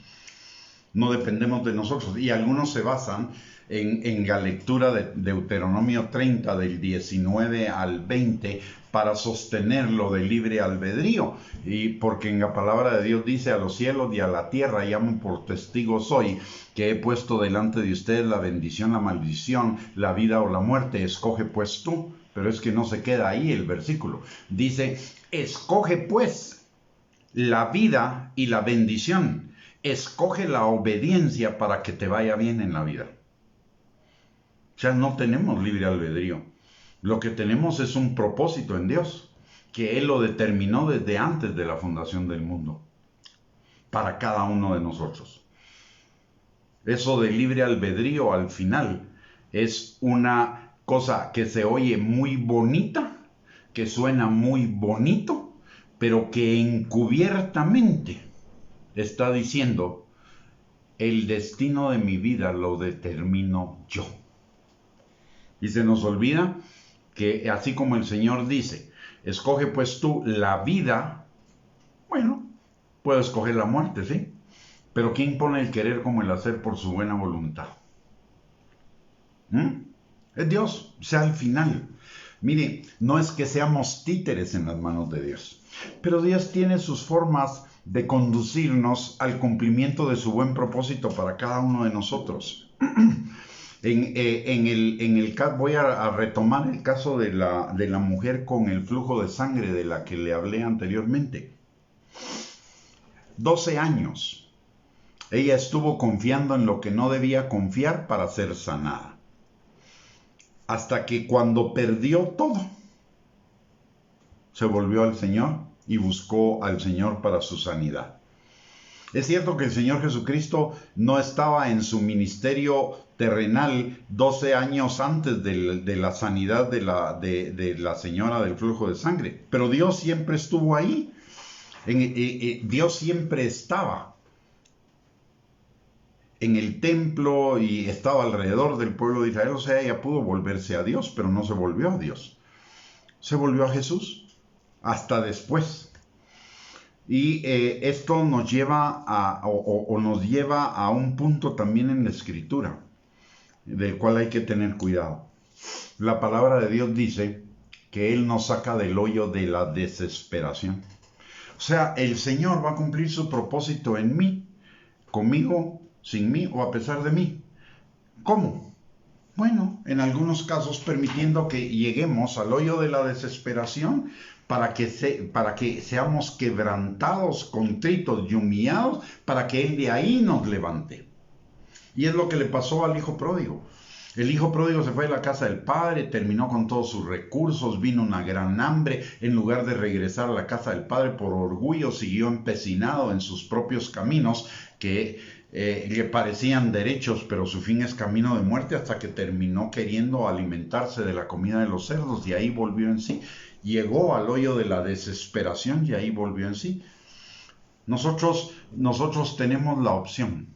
No dependemos de nosotros, y algunos se basan en la lectura de Deuteronomio 30, del 19 al 20, para sostener lo de libre albedrío. Y porque en la palabra de Dios dice: a los cielos y a la tierra llamo por testigos hoy, que he puesto delante de ustedes la bendición, la maldición, la vida o la muerte. Escoge pues tú. Pero es que no se queda ahí el versículo. Dice: escoge pues la vida y la bendición. Escoge la obediencia para que te vaya bien en la vida. O sea, no tenemos libre albedrío. Lo que tenemos es un propósito en Dios, que Él lo determinó desde antes de la fundación del mundo, para cada uno de nosotros. Eso de libre albedrío, al final, es una cosa que se oye muy bonita, que suena muy bonito, pero que encubiertamente está diciendo: el destino de mi vida lo determino yo. Y se nos olvida que así como el Señor dice: escoge pues tú la vida, bueno, puedo escoger la muerte, ¿sí? Pero ¿quién pone el querer como el hacer por su buena voluntad? Es Dios. O sea, al final, mire, no es que seamos títeres en las manos de Dios, pero Dios tiene sus formas de conducirnos al cumplimiento de su buen propósito para cada uno de nosotros. Voy a retomar el caso de la mujer con el flujo de sangre de la que le hablé anteriormente. 12 años. Ella estuvo confiando en lo que no debía confiar para ser sanada. Hasta que cuando perdió todo, se volvió al Señor y buscó al Señor para su sanidad. Es cierto que el Señor Jesucristo no estaba en su ministerio terrenal 12 años antes de la sanidad de la señora del flujo de sangre, pero Dios siempre estuvo ahí. Dios siempre estaba en el templo y estaba alrededor del pueblo de Israel. O sea, ella pudo volverse a Dios, pero no se volvió a Dios. Se volvió a Jesús hasta después. Y esto nos lleva nos lleva a un punto también en la Escritura, del cual hay que tener cuidado. La palabra de Dios dice que Él nos saca del hoyo de la desesperación. O sea, el Señor va a cumplir su propósito en mí, conmigo, sin mí o a pesar de mí. ¿Cómo? Bueno, en algunos casos permitiendo que lleguemos al hoyo de la desesperación para que seamos quebrantados, contritos y humillados, para que Él de ahí nos levante. Y es lo que le pasó al hijo pródigo. El hijo pródigo se fue a la casa del padre, terminó con todos sus recursos, vino una gran hambre. En lugar de regresar a la casa del padre por orgullo, siguió empecinado en sus propios caminos que le parecían derechos, pero su fin es camino de muerte, hasta que terminó queriendo alimentarse de la comida de los cerdos y ahí volvió en sí. Llegó al hoyo de la desesperación y ahí volvió en sí. Nosotros tenemos la opción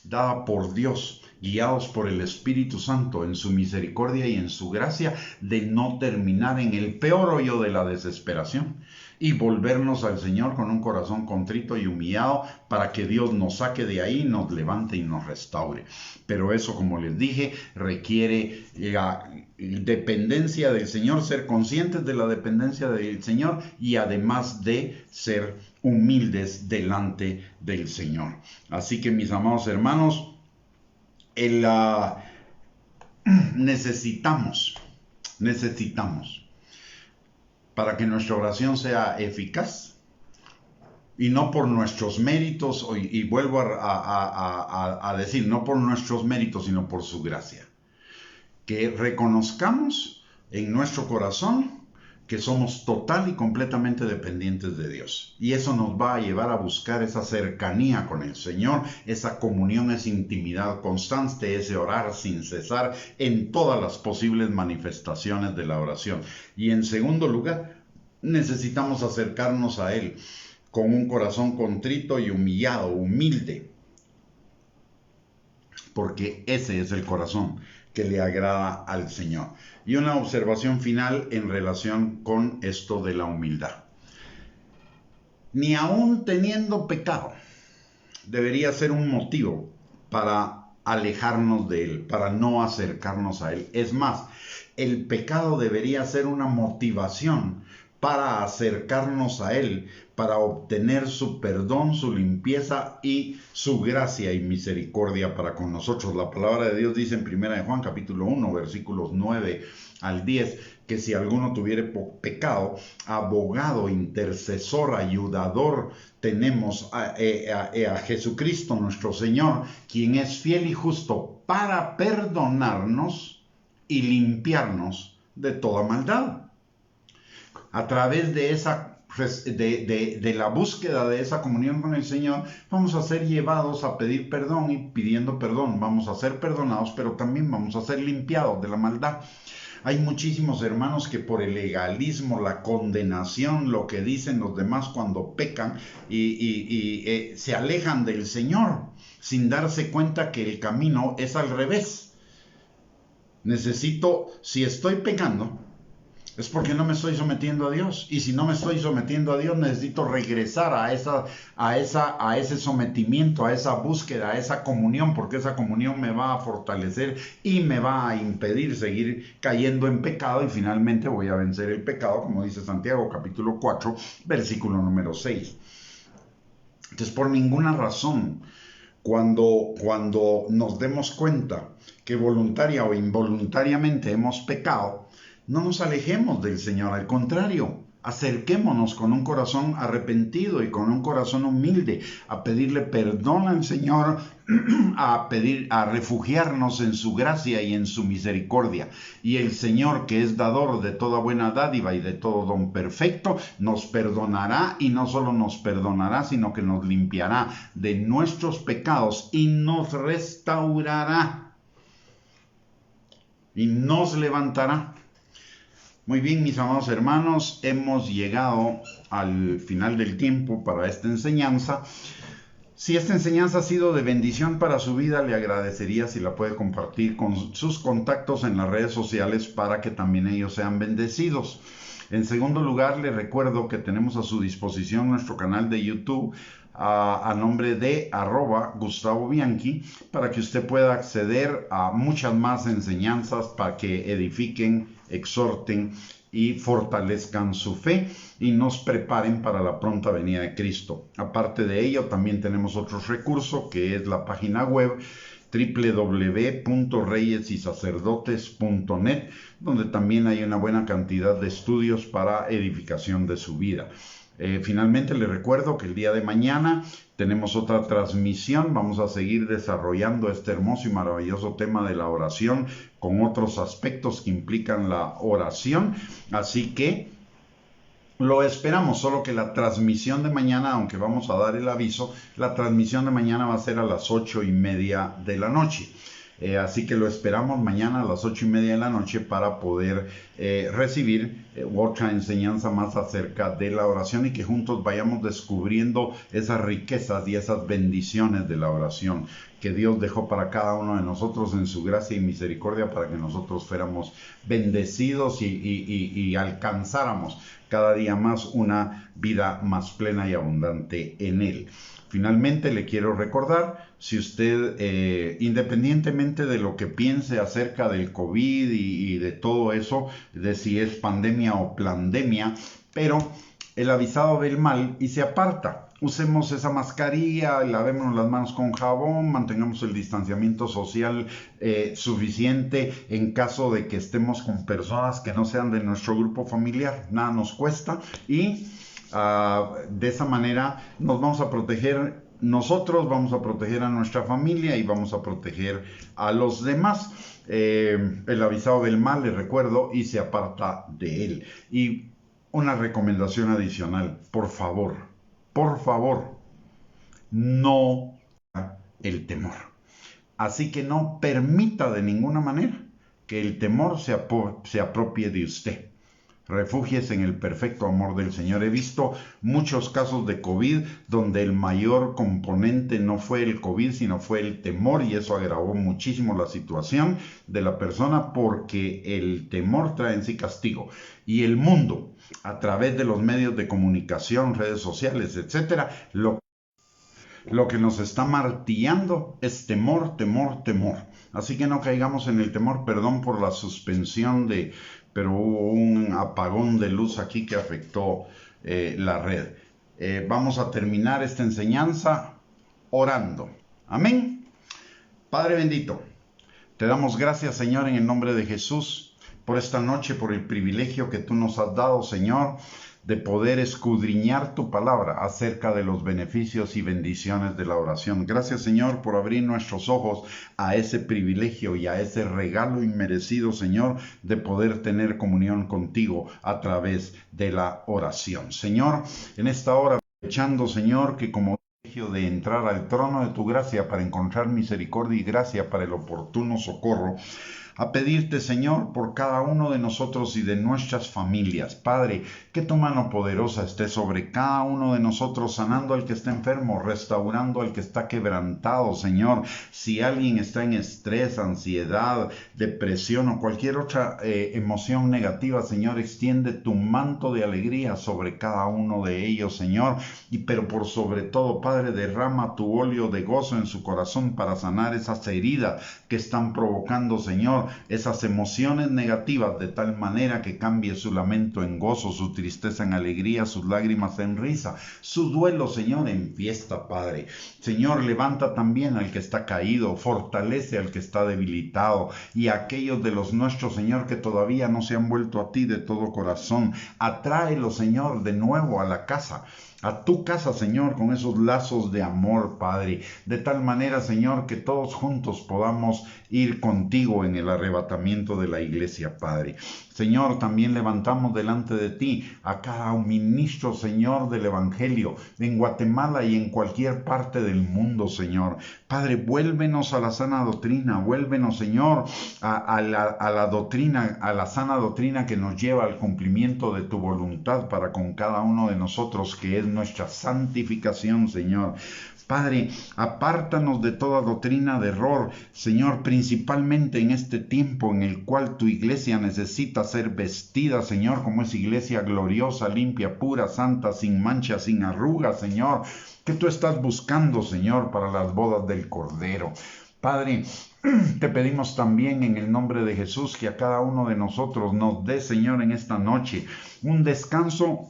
dada por Dios, guiados por el Espíritu Santo en su misericordia y en su gracia, de no terminar en el peor hoyo de la desesperación y volvernos al Señor con un corazón contrito y humillado, para que Dios nos saque de ahí, nos levante y nos restaure. Pero eso, como les dije, requiere la dependencia del Señor, ser conscientes de la dependencia del Señor y además de ser humildes delante del Señor. Así que, mis amados hermanos, necesitamos para que nuestra oración sea eficaz, y no por nuestros méritos, y vuelvo a decir, no por nuestros méritos, sino por su gracia, que reconozcamos en nuestro corazón que somos total y completamente dependientes de Dios. Y eso nos va a llevar a buscar esa cercanía con el Señor, esa comunión, esa intimidad constante, ese orar sin cesar en todas las posibles manifestaciones de la oración. Y en segundo lugar, necesitamos acercarnos a Él con un corazón contrito y humillado, humilde, porque ese es el corazón que le agrada al Señor. Y una observación final en relación con esto de la humildad. Ni aún teniendo pecado, debería ser un motivo para alejarnos de Él, para no acercarnos a Él. Es más, el pecado debería ser una motivación para acercarnos a Él, para obtener su perdón, su limpieza y su gracia y misericordia para con nosotros. La palabra de Dios dice en 1 Juan capítulo 1, versículos 9 al 10, que si alguno tuviere pecado, abogado, intercesor, ayudador, tenemos a Jesucristo nuestro Señor, quien es fiel y justo para perdonarnos y limpiarnos de toda maldad. A través de la búsqueda de esa comunión con el Señor, vamos a ser llevados a pedir perdón, y pidiendo perdón vamos a ser perdonados, pero también vamos a ser limpiados de la maldad. Hay muchísimos hermanos que por el legalismo, la condenación, lo que dicen los demás cuando pecan, se alejan del Señor sin darse cuenta que el camino es al revés. Si estoy pecando, es porque no me estoy sometiendo a Dios. Y si no me estoy sometiendo a Dios, necesito regresar a ese sometimiento, a esa búsqueda, a esa comunión, porque esa comunión me va a fortalecer y me va a impedir seguir cayendo en pecado, y finalmente voy a vencer el pecado, como dice Santiago capítulo 4, versículo número 6. Entonces, por ninguna razón Cuando nos demos cuenta que voluntaria o involuntariamente hemos pecado, no nos alejemos del Señor, al contrario, acerquémonos con un corazón arrepentido y con un corazón humilde a pedirle perdón al Señor, a refugiarnos en su gracia y en su misericordia. Y el Señor, que es dador de toda buena dádiva y de todo don perfecto, nos perdonará, y no solo nos perdonará, sino que nos limpiará de nuestros pecados y nos restaurará y nos levantará. Muy bien, mis amados hermanos, hemos llegado al final del tiempo para esta enseñanza. Si esta enseñanza ha sido de bendición para su vida, le agradecería si la puede compartir con sus contactos en las redes sociales para que también ellos sean bendecidos. En segundo lugar, le recuerdo que tenemos a su disposición nuestro canal de YouTube a nombre de @GustavoBianchi, para que usted pueda acceder a muchas más enseñanzas para que edifiquen, exhorten y fortalezcan su fe y nos preparen para la pronta venida de Cristo. Aparte de ello, también tenemos otro recurso que es la página web www.reyesysacerdotes.net, donde también hay una buena cantidad de estudios para edificación de su vida. Finalmente les recuerdo que el día de mañana tenemos otra transmisión. Vamos a seguir desarrollando este hermoso y maravilloso tema de la oración con otros aspectos que implican la oración. Así que lo esperamos, solo que la transmisión de mañana, aunque vamos a dar el aviso, la transmisión de mañana va a ser a las 8:30 de la noche. Así que lo esperamos mañana a las 8:30 de la noche para poder recibir otra enseñanza más acerca de la oración, y que juntos vayamos descubriendo esas riquezas y esas bendiciones de la oración que Dios dejó para cada uno de nosotros en su gracia y misericordia, para que nosotros fuéramos bendecidos y alcanzáramos cada día más una vida más plena y abundante en Él. Finalmente le quiero recordar, si usted, independientemente de lo que piense acerca del COVID y de todo eso, de si es pandemia o plandemia, pero el avisado ve el mal y se aparta. Usemos esa mascarilla, lavémonos las manos con jabón, mantengamos el distanciamiento social suficiente en caso de que estemos con personas que no sean de nuestro grupo familiar. Nada nos cuesta, y de esa manera nos vamos a proteger nosotros, vamos a proteger a nuestra familia y vamos a proteger a los demás. El avisado del mal, les recuerdo, y se aparta de él. Y una recomendación adicional: por favor, no el temor. Así que no permita de ninguna manera que el temor se apropie de usted. Refúgiese en el perfecto amor del Señor. He visto muchos casos de COVID donde el mayor componente no fue el COVID, sino fue el temor, y eso agravó muchísimo la situación de la persona, porque el temor trae en sí castigo. Y el mundo, a través de los medios de comunicación, redes sociales, etcétera, lo que nos está martillando es temor, temor, temor. Así que no caigamos en el temor. Perdón por la suspensión pero hubo un apagón de luz aquí que afectó la red. Vamos a terminar esta enseñanza orando. Amén. Padre bendito, te damos gracias, Señor, en el nombre de Jesús, por esta noche, por el privilegio que tú nos has dado, Señor, de poder escudriñar tu palabra acerca de los beneficios y bendiciones de la oración. Gracias, Señor, por abrir nuestros ojos a ese privilegio y a ese regalo inmerecido, Señor, de poder tener comunión contigo a través de la oración. Señor, en esta hora, aprovechando, Señor, que como de entrar al trono de tu gracia para encontrar misericordia y gracia para el oportuno socorro, a pedirte, Señor, por cada uno de nosotros y de nuestras familias. Padre, que tu mano poderosa esté sobre cada uno de nosotros, sanando al que está enfermo, restaurando al que está quebrantado, Señor. Si alguien está en estrés, ansiedad, depresión o cualquier otra emoción negativa, Señor, extiende tu manto de alegría sobre cada uno de ellos, Señor. Pero por sobre todo, Padre, derrama tu óleo de gozo en su corazón para sanar esas heridas que están provocando, Señor, Señor, esas emociones negativas de tal manera que cambie su lamento en gozo, su tristeza en alegría, sus lágrimas en risa, su duelo, Señor, en fiesta, Padre. Señor, levanta también al que está caído, fortalece al que está debilitado y a aquellos de los nuestros, Señor, que todavía no se han vuelto a ti de todo corazón. Atráelos, Señor, de nuevo a la casa, a tu casa, Señor, con esos lazos de amor, Padre, de tal manera, Señor, que todos juntos podamos ir contigo en el arrebatamiento de la iglesia, Padre. Señor, también levantamos delante de ti a cada ministro, Señor, del Evangelio, en Guatemala y en cualquier parte del mundo, Señor. Padre, vuélvenos a la sana doctrina, vuélvenos, Señor, a la doctrina, a la sana doctrina que nos lleva al cumplimiento de tu voluntad para con cada uno de nosotros, que es nuestra santificación, Señor. Padre, apártanos de toda doctrina de error, Señor, principalmente en este tiempo en el cual tu iglesia necesita ser vestida, Señor, como es iglesia gloriosa, limpia, pura, santa, sin mancha, sin arrugas, Señor, que tú estás buscando, Señor, para las bodas del Cordero. Padre, te pedimos también en el nombre de Jesús que a cada uno de nosotros nos dé, Señor, en esta noche un descanso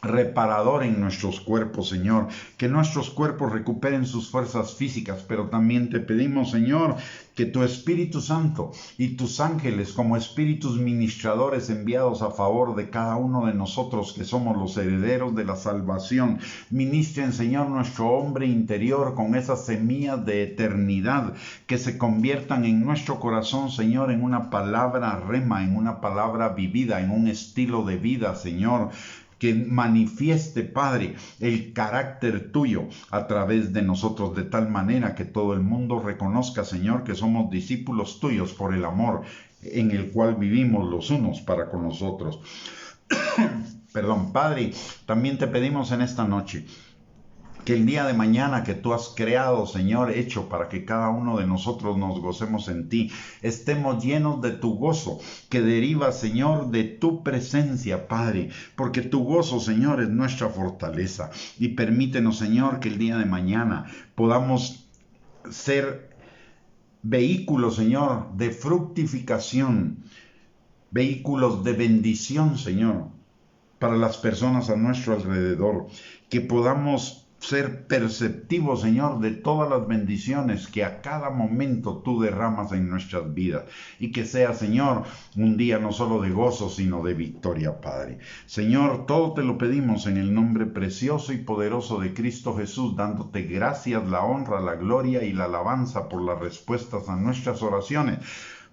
reparador en nuestros cuerpos, Señor, que nuestros cuerpos recuperen sus fuerzas físicas, pero también te pedimos, Señor, que tu Espíritu Santo y tus ángeles, como espíritus ministradores enviados a favor de cada uno de nosotros que somos los herederos de la salvación, ministren, Señor, nuestro hombre interior con esas semillas de eternidad que se conviertan en nuestro corazón, Señor, en una palabra rema, en una palabra vivida, en un estilo de vida, Señor, que manifieste, Padre, el carácter tuyo a través de nosotros, de tal manera que todo el mundo reconozca, Señor, que somos discípulos tuyos por el amor en el cual vivimos los unos para con los otros. Perdón, Padre, también te pedimos en esta noche que el día de mañana que tú has creado, Señor, hecho para que cada uno de nosotros nos gocemos en ti, estemos llenos de tu gozo, que deriva, Señor, de tu presencia, Padre, porque tu gozo, Señor, es nuestra fortaleza. Y permítenos, Señor, que el día de mañana podamos ser vehículos, Señor, de fructificación, vehículos de bendición, Señor, para las personas a nuestro alrededor, que podamos ser perceptivos, Señor, de todas las bendiciones que a cada momento tú derramas en nuestras vidas. Y que sea, Señor, un día no solo de gozo, sino de victoria, Padre. Señor, todo te lo pedimos en el nombre precioso y poderoso de Cristo Jesús, dándote gracias, la honra, la gloria y la alabanza por las respuestas a nuestras oraciones.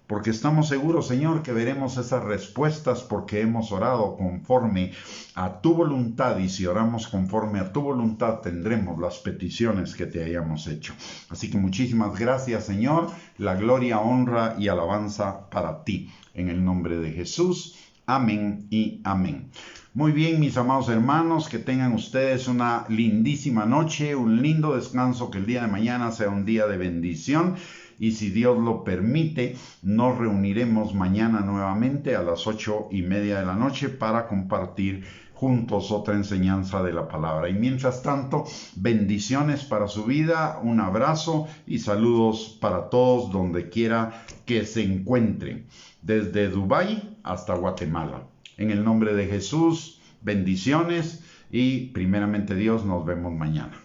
Porque estamos seguros, Señor, que veremos esas respuestas porque hemos orado conforme a tu voluntad, y si oramos conforme a tu voluntad tendremos las peticiones que te hayamos hecho. Así que muchísimas gracias, Señor, la gloria, honra y alabanza para ti. En el nombre de Jesús, amén y amén. Muy bien, mis amados hermanos, que tengan ustedes una lindísima noche, un lindo descanso, que el día de mañana sea un día de bendición. Y si Dios lo permite, nos reuniremos mañana nuevamente a las 8:30 de la noche para compartir juntos otra enseñanza de la palabra. Y mientras tanto, bendiciones para su vida, un abrazo y saludos para todos donde quiera que se encuentren, desde Dubái hasta Guatemala. En el nombre de Jesús, bendiciones y primeramente Dios, nos vemos mañana.